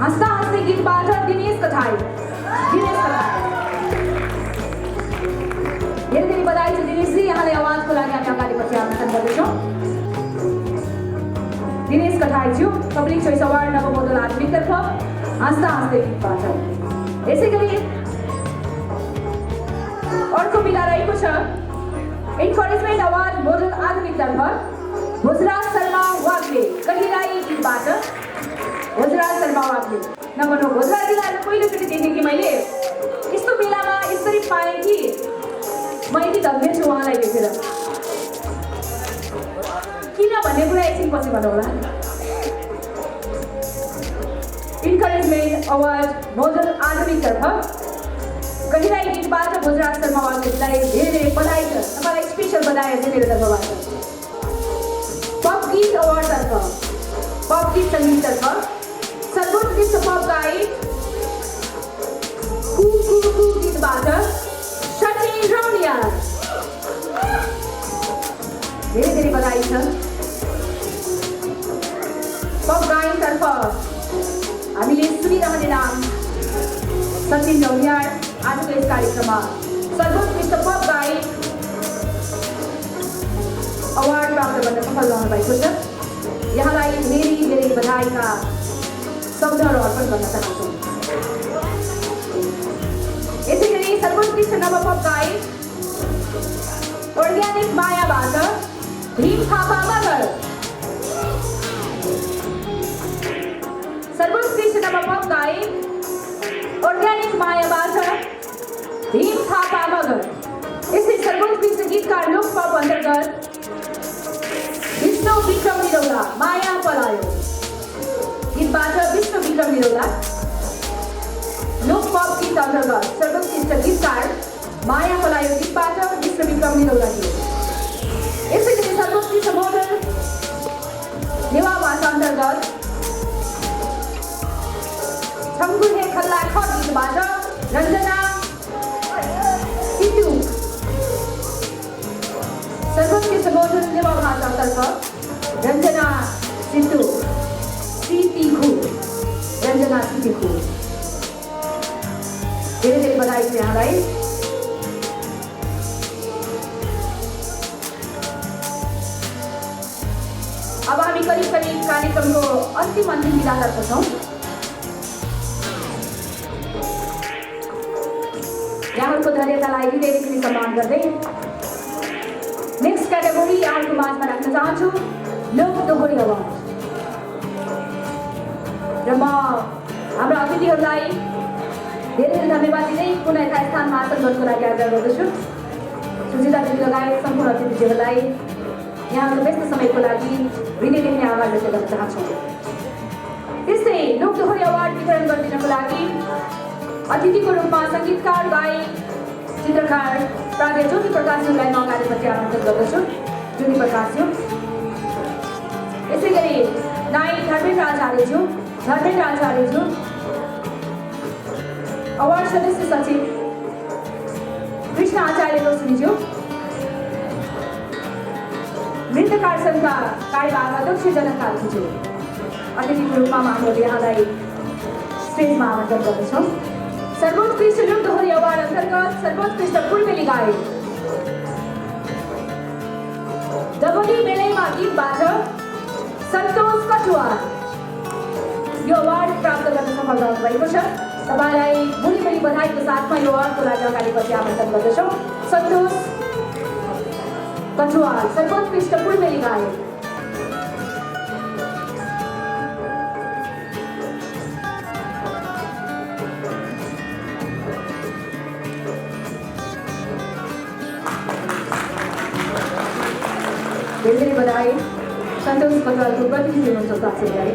हाँस्दा हाँस्दै गीतबाट दिनेश कठाई धेरै धेरै बधाई छ दिनेशजी, यहाँलाई आवाजको लागि हामी अगाडि पछि आमन्त्रण गर्दछौँ। दिनेश कठाईज्यू पब्लिक चोइस अवार्ड नव मोडल आधुनिकतर्फ हाँस्दा हाँस्दै गीतबाट। यसै गरी अर्को मिला रहेको छ इन्करेजमेन्ट अवार्ड मोडल आधुनिकतर्फ भोजराज शर्मा वाग्ले कहिराई गीतबाट। भोजराज शर्मा वाग्ले नभनौँ भोजराजीलाई पहिलोचोटि देखेँ कि मैले यस्तो बेलामा यसरी पाएँ कि म यति धन्य छु उहाँलाई देखेर। किन भन्ने कुरा एकछिन पछि भनौँ होला। इन्करेजमेन्ट अवार्ड मोडल आधुनिकतर्फ कहिराई गीतबाट भोजराज शर्मा वाग्लेलाई धेरै धेरै बधाई छ। तपाईँलाई स्पेसल बधाई छ मेरो तर्फबाट। पप गीत अवार्डतर्फ पप गीत सङ्गीततर्फ सर्वोत्कृष्ट पप गायक कु गीतबाट सचिन रौनिया धेरै धेरै बधाई छ। पप गायकतर्फ हामीले सुनिरहने नाम सचिन रौनिया आजको यस कार्यक्रममा सर्वोत्कृष्ट पप गायक अवार्ड प्राप्त गर्न सफल रहनु भएको छ। यहाँलाई धेरै धेरै बधाईका शब्दहरू अर्पण गर्न चाहन्छौँ। यसै गरी सर्वोत्कृष्ट नव पप गायक अर्ग्यानिक मायाबाट भीम थापा मगर। सर्वोत्कृष्ट नव पप गायक अर्ग्यानिक मायाबाट भीम थापा मगर। यसै सर्वोत्कृष्ट गीतकार लोक पप अन्तर्गत विष्णु विक्रम निरौला माया पलायो गीतबाट विष्णु विक्रम निरौला। लोक पप गीत अन्तर्गत सर्वोत्कृष्ट गीतकार माया पलायो गीतबाट विष्णु विक्रम निरौला गीत। यसै गरी सर्वोत्कृष्ट मोडल नेवा भाषा अन्तर्गत छङ्गुहे खल्ला खट गीतबाट रञ्जना सितु। सर्वोत्कृष्ट मोडल नेवा भाषातर्फ रञ्जना सितु रञ्जना सितिखु धेरै धेरै बधाई छ यहाँलाई। अब हामी करिब करिब कार्यक्रमको अन्तिम विधातर्फ छौँ। यहाँहरूको धैर्यतालाई धेरै पनि सम्मान गर्दै नेक्स्ट क्याटेगोरी यहाँहरूको माझमा राख्न चाहन्छु लोक दोहोरी अवार्ड। र म हाम्रा अतिथिहरूलाई धेरै धेरै धन्यवाद दिँदै पुनः यथा स्थानमा आसन गर्नको लागि आग्रह गर्दछु। सुजिता दिदी लगायत सम्पूर्ण अतिथिज्यूहरूलाई यहाँको व्यस्त समयको लागि हृदयदेखि नै आभार व्यक्त गर्न चाहन्छौँ। त्यस्तै लोक दोहोरी अवार्ड वितरण गरिदिनको लागि अतिथिको रूपमा सङ्गीतकार गायक चित्रकार प्राज्ञ ज्योति प्रकाशज्यूलाई म अगाडिपट्टि आमन्त्रण गर्दछु। ज्योति प्रकाशज्यू। यसै गरी नायक धर्मेन्द्र आचार्यज्यू अवार्ड सदस्य सचिव कृष्ण आचार्य रोशनीज्यू, नृत्यकार सङ्घका कार्यवाहक अध्यक्ष जनक कार्कीज्यू। अतिथिको रूपमा हामीले यहाँलाई स्टेजमा आमन्त्रण गर्दछौँ। सर्वोत्कृष्ट लोक दोहोरी अवार्ड अन्तर्गत सर्वोत्कृष्ट पूर्वेली गायक डबली बेलैमा गीतबाट सन्तोष कटुवाल यो अवार्ड प्राप्त गर्न सफल रहनु भएको छ। तपाईँलाई भोलि बधाईको साथमा यो अवार्डको लागि अगाडिपट्टि आमन्त्रण गर्दछौँ। सन्तोष कटुवाल सर्वोत्कृष्ट पूर्वेली गायक। धेरै धेरै बधाई सन्तोष कटुवालको प्रतिनिधि हुनुहुन्छ साक्षीलाई।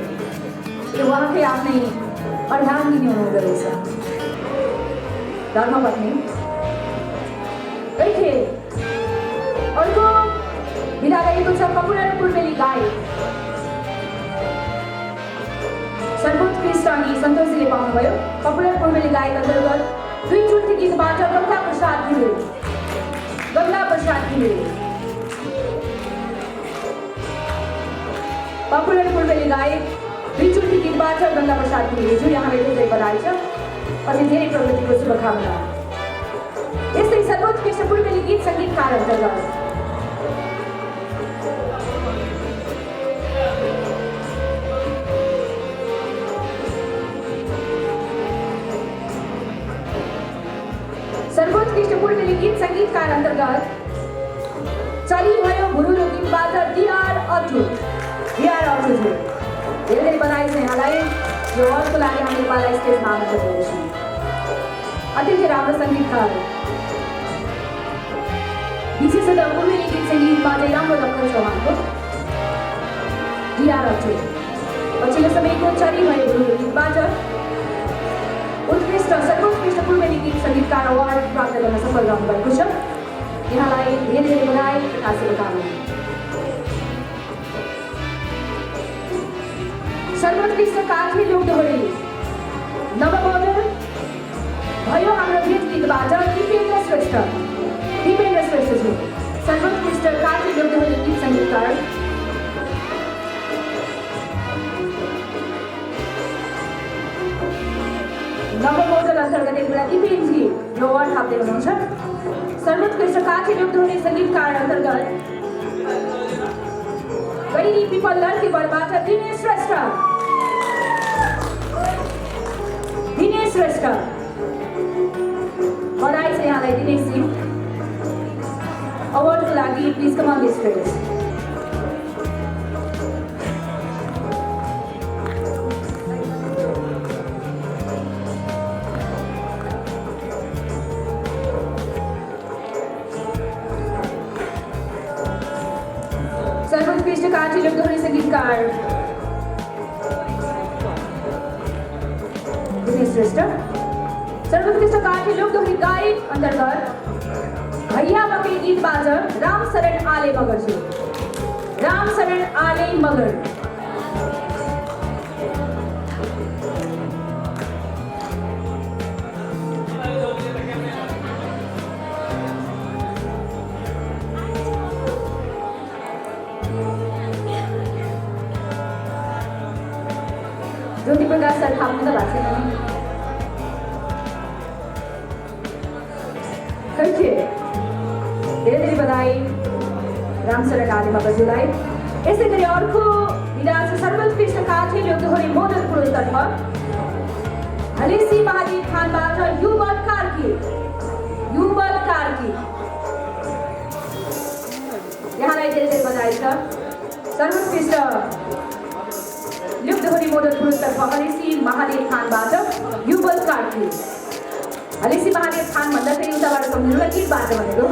यो उहाँकै आफ्नै अर्धाङ्गिनी हुनुहुँदो रहेछ धर्मपत्नी। अर्को विधा रहेको छ पपुलर पूर्वेली गायक सर्वोत्कृष्ट गाउनुभयो पपुलर पूर्वेली गायक अन्तर्गत दुई चुट्टी गीतबाट गंगा प्रसाद घिमिरे पपुलर पूर्वेली गायक दुई चुट्टी गीतबाट गंगा प्रसाद घिमिरेज्यू यहाँलाई धेरै बधाई छ अझै धेरै प्रगतिको शुभकामना। यस्तै सर्वोत्कृष्ट पूर्वेली गीत सङ्गीतकार अन्तर्गत सर्वोत्कृष्ट पूर्वेली गीत सङ्गीतकार अन्तर्गत चलिभयो भुरुलो गीतबाट डिआर अटुज्यू धेरै बधाई छ यहाँलाई। यो अवार्डको लागि हामी नेपाललाई स्टेजमा आमन्त्रण गर्दछौँ। अत्यन्तै राम्रो सङ्गीतकार विशेषतः पूर्वेली गीत सङ्गीतमा चाहिँ राम्रो दखल छ उहाँको डिआर अटुज्यू। पछिल्लो समयको चलिभयो भुरुलो गीतबाट सर्वोत्कृष्ट पूर्वेली गीत सङ्गीतकार अवार्ड प्राप्त गर्न सफल रहनुभएको छ। यहाँलाई धेरै धेरै बधाई तथा शुभकामना। सर्वोत्कृष्ट काठे लोकदोहोरी नवमोडल भयो हाम्रो गीत गीतबाट दिपेन्द्र श्रेष्ठज्यू सर्वोत्कृष्ट काठे लोकदोहोरी गीत सङ्गीतकार। नवमोडल अन्तर्गत एकजना दिपेन्द्रजी यो अवार्ड प्राप्त हुनुहुन्छ। सर्वोत्कृष्ट काठे लोकदोहोरी सङ्गीतकार अन्तर्गत गैरी पिपल लड्केबरबाट दिनेश श्रेष्ठ बधाई छ यहाँलाई दिनेशजी। अवार्डको लागि please come on the stage. सर्वोत्कृष्ट काठे लोकदोहोरी सङ्गीतकार दिनेश श्रेष्ठ। सर्वोत्कृष्ट काठे लोकदोहोरी गायक अन्तर्गत भैया मकै गीतबाट रामशरण आले मगर। ज्योति प्रकाश सर थाप्नु त भएको छैन नि। धेरै धेरै बधाई रामशरण आले मगरज्यूलाई। यसै गरी अर्को विधा छ सर्वोत्कृष्ट काठे लोकदोहोरी मोडल पुरस्तर्फ हलेसी महादेव खानबाट युवल कार्की यहाँलाई धेरै धेरै बधाई छ। सर्वोत्कृष्ट लोकदोहोरी मोडल पुरस्तर्फ हलेसी महादेव खानबाट युवल कार्की। हलेसी महादेव खान भन्दा फेरि उताबाट सम्झिनुलाई गीतबाट भनेको।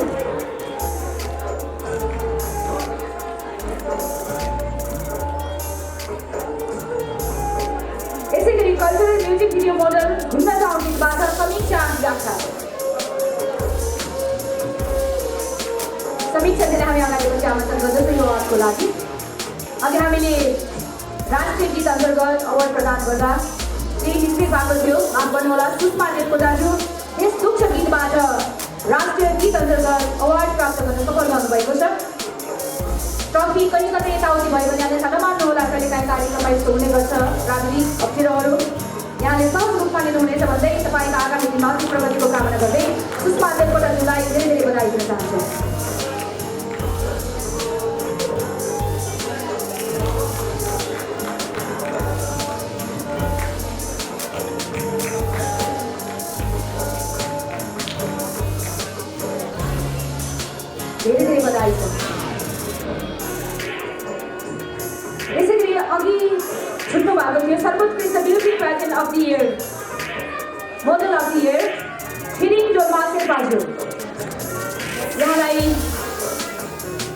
यसै गरी कल्चरल म्युजिक भिडियो मोडल घुम्न जाउँ गीतबाट समीक्षा व्याख्या। समीक्षाले हामी अगाडि पछि आमन्त्रण गर्दछौँ यो अवार्डको लागि। अघि हामीले राष्ट्रिय गीत अन्तर्गत अवार्ड प्रदान गर्दा केही मिस्टेक भएको थियो, माफ गर्नुहोला। सुषमा देवकोटाज्यू यस दुःख गीतबाट राष्ट्रिय गीत अन्तर्गत अवार्ड प्राप्त गर्न सफल रहनुभएको छ। ट्रफी कहीँ कतै यताउति भयो भने यहाँले थाहा नमान्नुहोला, कहिलेकाहीँ कार्यक्रममा यस्तो हुने गर्छ प्राविधिक अप्ठ्यारोहरू। यहाँले सहज रूपमा लिनुहुनेछ भन्दै तपाईँको आगामी दिनमा अति प्रगतिको कामना गर्दै सुषमा देवकोटाज्यूलाई धेरै धेरै बधाई दिन चाहन्छु। धेरै धेरै बधाई छ। यसै गरी अघि छुट्नु भएको थियो सर्वोत्कृष्ट beauty pageant of the year model of the year Tshering Dolma शेर्पाज्यू। यहाँलाई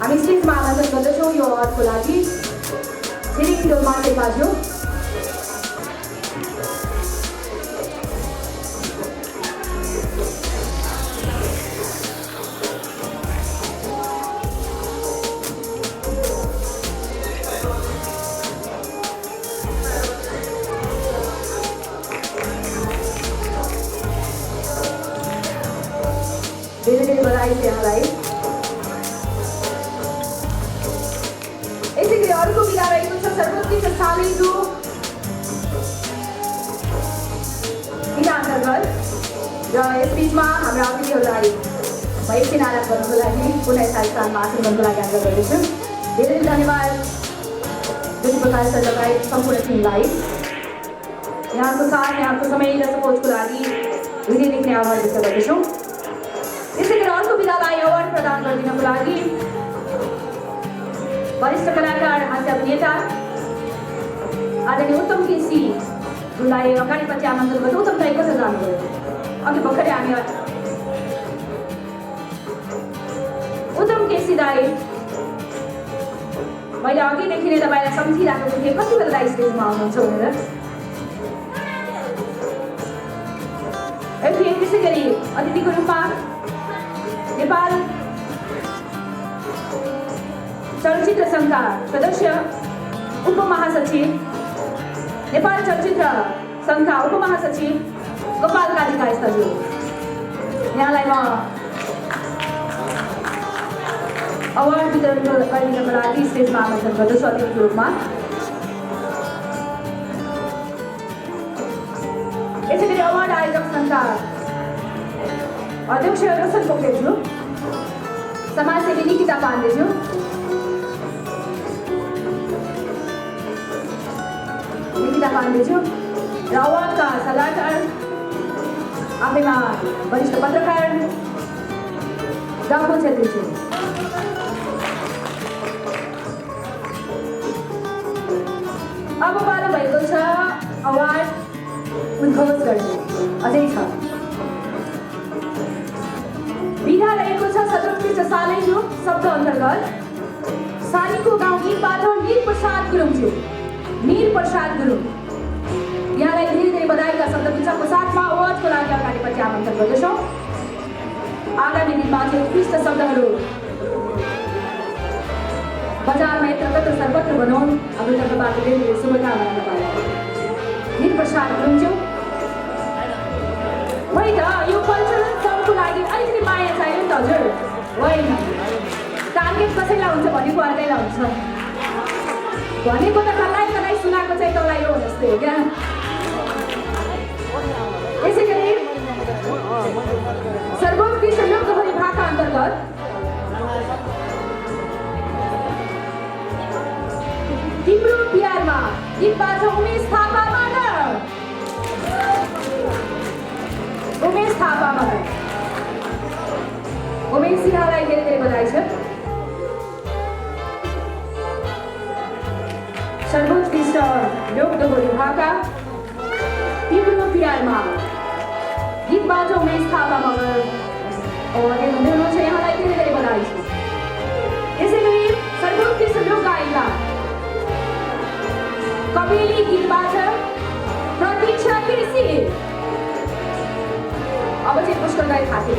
हामी स्टेजमा आमन्त्रण गर्दछौँ यो अवार्डको लागि। छिरिङ डोल्मा शेर्पाज्यू धेरै बधाई छ यहाँलाई। यसै गरी अर्को विधा रहेको छ सर्वोत्कृष्ट सालैको विधा अन्तर्गत र यस बिचमा हाम्रा अतिथिहरूलाई एकछिन आराम गर्नको लागि पुनः स्थानमा आसन गर्नको लागि आग्रह गर्दछु। धेरै धन्यवाद जुन प्रकार सर लगायत सम्पूर्ण टिमलाई यहाँको साथ यहाँको समय र सपोर्टको लागि हृदयदेखि नै आभार व्यक्त गर्दछौँ। यसै गरी अर्को विधालाई अवार्ड प्रदान गरिदिनको लागि वरिष्ठ कलाकार हास्य अभिनेता आदरणीय उत्तम केसी जुनलाई अगाडिपट्टि आमन्त्रण गर्दा उत्तम दाइ कसरी जानुभयो? अघि भर्खरै हामी उत्तम केसी दाइ मैले अघिदेखि नै तपाईँलाई सम्झिरहेको थिएँ कति बेला दाइ स्टेजमा आउनुहुन्छ भनेर। फेरि त्यसै गरी अतिथिको रूपमा नेपाल चलचित्र सङ्घका सदस्य उपमहासचिव नेपाल चलचित्र सङ्घका उपमहासचिव गोपाल कालिका दाजु यहाँलाई म अवार्ड वितरण गरिदिनको लागि स्टेजमा आमन्त्रण गर्दछु अतिथिको रूपमा। यसै गरी अवार्ड आयोजक सङ्घका अध्यक्ष रोशन पोखरेलज्यू, समाजसेवी निकिता पाण्डेज्यू, र अवार्डका सल्लाहकार आफैमा वरिष्ठ पत्रकार राहुल छेत्रीज्यू। अब पालो भएको छ अवार्ड उद्घोष गर्ने। अझै छ विधा रहेको छ सर्वोत्कृष्ट सालैको शब्द अन्तर्गत सालीको गाउँ गीतबाट मीर प्रसाद गुरुङज्यू। मीर प्रसाद गुरुङ यहाँलाई धेरै धेरै बधाईका शब्द गुच्छाको साथमा अवार्डको लागि अगाडिपट्टि आमन्त्रण गर्दछौँ। आगामी दिनमा चाहिँ उत्कृष्ट शब्दहरू बजारमा यत्रतत्र सर्वत्र बनाउँ हाम्रो तर्फबाट धेरै धेरै शुभकामना तपाईँलाई। मीर प्रसाद गुरुङज्यू होइन यो कल्चरल सङ्घको लागि अलिकति माया चाहियो नि त हजुर? होइन टार्गेट कसैलाई हुन्छ भनेको अर्कैलाई हुन्छ भनेको त कसलाई सुनाएको चाहिँ तँलाई हो जस्तै हो क्या। यसै गरी सर्वोत्कृष्ट लोक दोहोरी भाका अन्तर्गत तिम्रो प्यारमा गीतबाट उमेश थापा मलाई उमेश सिन्हालाई धेरै धेरै बधाई छ। सर्वोत्कृष्ट लोक दोहोरी भाका तिम्रो प्यारमा गीतबाट उमेश थापा मगर अवार्ड हुँदै हुनुहुन्छ यहाँलाई धेरै धेरै बधाई छ। यसै गरी सर्वोत्कृष्ट लोक गायिका कबेली गीतबाट प्रतीक्षा केसी। अब चाहिँ पुष्कर गाई खाते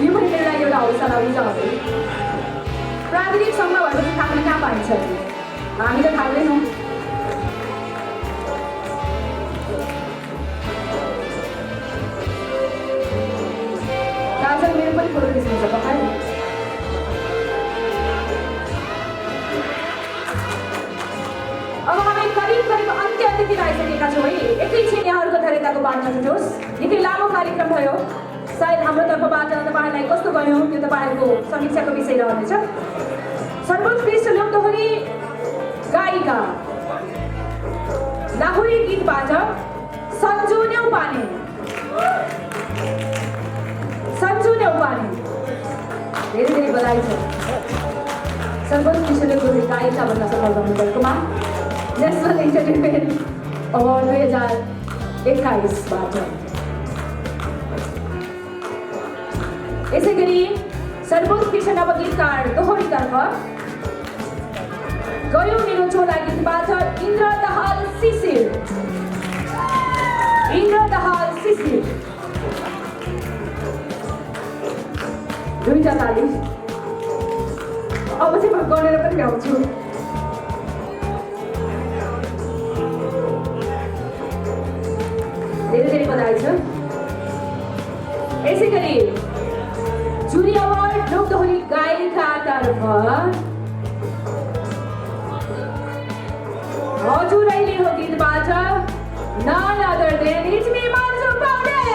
यो पनि मेरो लागि एउटा हौसला हुन्छ। प्राविधिक सङ्घमा भएपछि थाप्न कहाँ पाइन्छ? हामी त थाप्दैनौँ। दाजु मेरो पनि फोटो खिच्नुहुन्छ तपाईँ? अब हामी करिब करिब अन्त्यतिर आइसकेका छौँ है। एकैछिन यहाँहरूको धैर्यताको बाटो छुटोस्। निकै लामो कार्यक्रम भयो। सायद हाम्रो तर्फबाट तपाईँहरूलाई कस्तो गऱ्यौँ त्यो तपाईँहरूको समीक्षाको विषय रहनेछ। सर्वोत्कृष्ट लोक दोहोरी गायिका लाहुरी गीतबाट सन्जु न्यौपाने धेरै धेरै बधाई छ। सर्वोत्कृष्ट लोक दोहोरी गायिका भन्न सफल गर्नुभएकोमा नेसनल इन्टरटेनमेन्ट अवार्ड 2021बाट। यसै गरी सर्वोत्कृष्ट नवगीतकार दोहोरीतर्फ गयो मेरो छोरा गीतबाट इन्द्र दहाल शिशिर दुईटा ताली। अब चाहिँ म गरेर पनि भ्याउँछु। धेरै धेरै बधाई छ। यसै गरी जुरी अवार्ड लोकदोहोरी गायिकातर्फ हजुरैले हो गीतबाट none other than it's me Manju Paudel.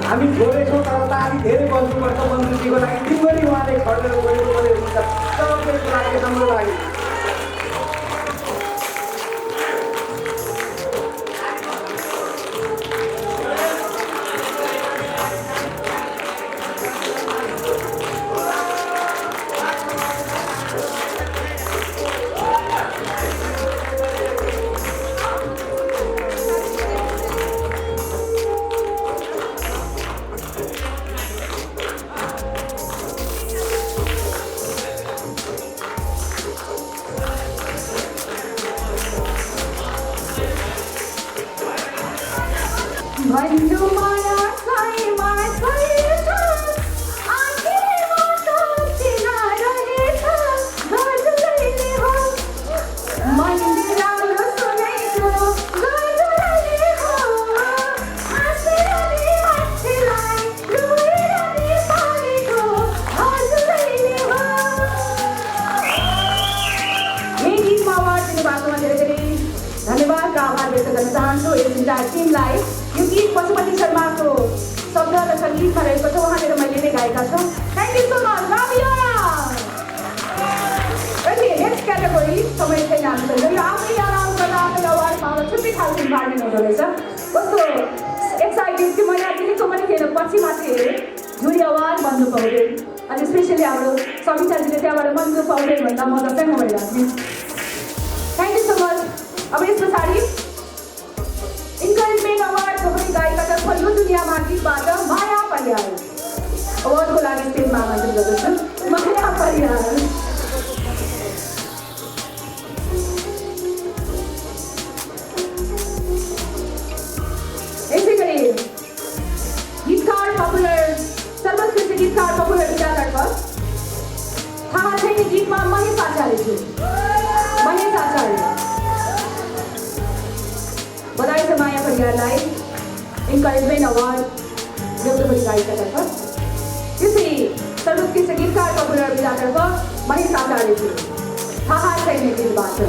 हामी थोरै छौँ तर त अलि धेरै बस्नुपर्छ मन्त्रीजीको लागि दिनभरि उहाँले खटेर गएको पनि हुन्छ सबैको लागि हाम्रो लागि भन्नु माया छैमा छैछ आखिरमा सोचिना रहेछ हजुरैले हो मैले राम्रो सुनेको हजुरैले हो हाँसेर मान्छेलाई रोएर पारेको हजुरैले हो यही गीतमा अवार्ड दिनुभएकोमा धेरै धेरै धन्यवादका आभार व्यक्त गर्न चाहन्छु यस इन्टायर टिमलाई यो गीत पशुपति शर्माको शब्द र सङ्गीतमा रहेको छ उहाँले र मैले नै गाएका छौँ thank you so much okay next category समय छैन हामीसँग यो आफै अनाउन्स गर्दा आफै अवार्ड पाउँदा छुट्टै खालको इन्भाइरोमेन्ट हुँदो रहेछ कस्तो एक्साइटेड थियो मैले दिनेको पनि थिएन पछि मात्रै हेरेँ जुरी अवार्ड भन्नु पौडेल अनि स्पेसली हाम्रो समिताजीले त्यहाँबाट मन्जु पौडेल भन्दा म दसैँमा भइरहेको थिएँ थ्याङ्क यू सो मच अब यस पछाडि इन्करेजमेन्ट अवार्ड दोहोरी गायिकातर्फ यो दुनियाँमा गीतबाट माया परियार अवार्डको लागि स्टेजमा आमन्त्रण गर्दछु माया परियार यसै गरी गीतकार पपुलर सर्वोत्कृष्ट गीतकार पपुलर विधातर्फ थाहा छैन गीतमा महेश आचार्य छु महेश आचार्य बधाई छ माया परिवारलाई इन्करेजमेन्ट अवार्ड लोकदोहोरी गायिकातर्फ त्यसै सर्वोत्कृष्ट गीतकार पपुलर विधातर्फ महेश आचार्य छु थाहा छैन गीतबाट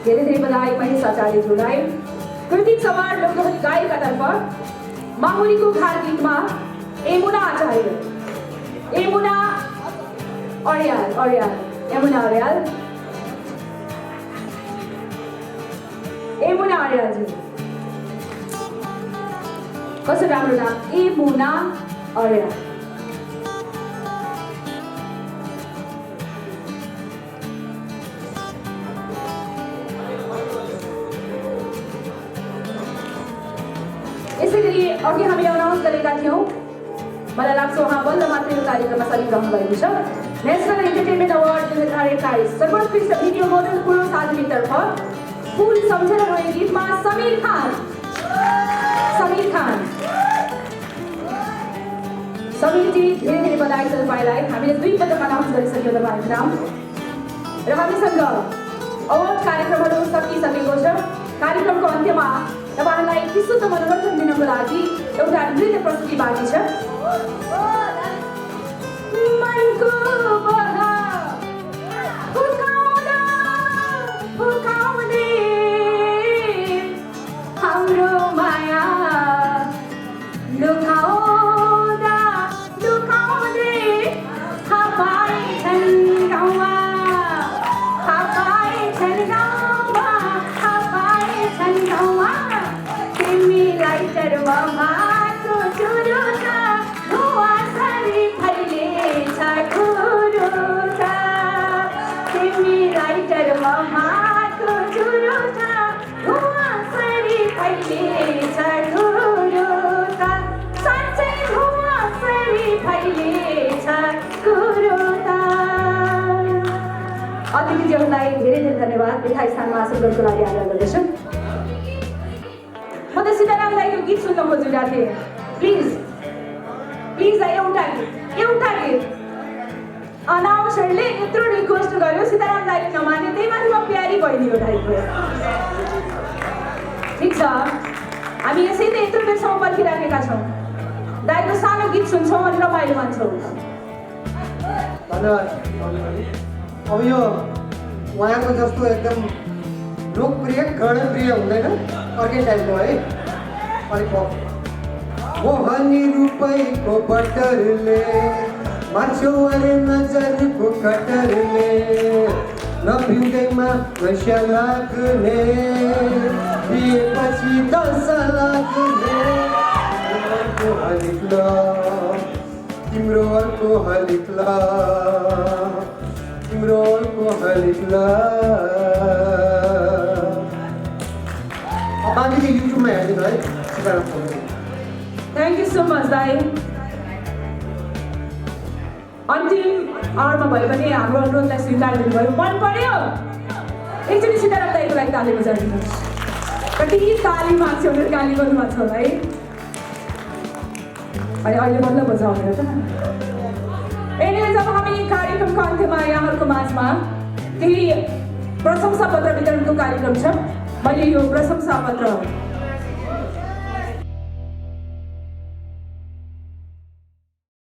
धेरै धेरै बधाई महेश आचार्यज्यूलाई कृतिक अवार्ड लोकदोहोरी गायिकातर्फ माहुरीको घाट गीतमा यमुना आचार्य यमुना अर्याल यमुना अर्यालज्यू कस्तो राम्रो नाम यमुना अर्याल यसै गरी अघि हामीले अनाउन्स गरेका थियौँ मलाई लाग्छ उहाँ बल्ल मात्र यो कार्यक्रममा सरिरहनु भएको छ नेसनल इन्टरटेनमेन्ट अवार्ड 2021 सर्वोत्कृष्ट भिडियो मोडल पुरुष आदमीतर्फ फुल सम्झेर रोए गीतमा समीर खान समीरजी धेरै धेरै बधाई छ तपाईँलाई हामीले 2 पटक अनाउन्स गरिसक्यौँ तपाईँको नाम र हामीसँग अवार्ड कार्यक्रमहरू सकिसकेको छ कार्यक्रमको अन्त्यमा तपाईहरुलाई विशुद्ध मनोरञ्जन दिनको लागि एउटा नृत्य प्रस्तुति बाँकी छ मनको बहा फुकाउँदै हाम्रो माया लुकाउँदै हापाएछन् गाउँमा तिमीलाई चर्मा भाको चुरुटा धुवासरी फैलेछ कुरुटा तिमीलाई चर्मा भाको चुरुटा धुवासरी फैलेछ कुरुटा साँच्चै धुवासरी फैलेछ कुरुटा धेरै धन्यवाद मिठाई स्थानमा हासिल गर्नको लागि आग्रह गर्दछु। म त सीताराम दाईको गीत सुन्न खोजिरहेको थिएँ। प्लिज एउटा गीत अनाउन्सरले यत्रो रिक्वेस्ट गर्यो, सीताराम दाईले नमाने, त्यही माथि म प्यारी बहिनीको टाइपको। ठिक छ, हामी यसै त यत्रो बेरसम्म पर्खिराखेका छौँ। दाईको सानो गीत सुन्छौँ अनि रमाइलो मान्छौँ। धन्यवाद। अब यो उहाँको जस्तो एकदम लोकप्रिय गणप्रिय हुँदैन, अर्कै टाइपको है, अलिक मोहनी रुपैको बटरले मार्छौ अरे नजरको कटरले नपिउँदैमा नशा लाग्ने दिएपछि दस लाग्ने अर्को हलिक्ला तिम्रो अर्को हलिक्ला तिम्रो अर्को हलिक्ला। बाँकी चाहिँ युट्युबमा हेरिदिनु है Sitaram. Thank you so much दाई। अन्तिम आवरमा भयो भने हाम्रो अनुरोधलाई स्वीकार दिनुभयो, मन पर्यो। एकचोटि सीताराम दाईको लागि ताली बजाइदिनुहोस्। कति ताली माग्छ उनीहरू, गाली गर्नुभएको छ होला है। अनि अहिले बल्ल बजाउने त। एनिवे जब हामी कार्यक्रमको अन्त्यमा यहाँहरूको माझमा केही प्रशंसा पत्र वितरणको कार्यक्रम छ, मैले यो प्रशंसा पत्र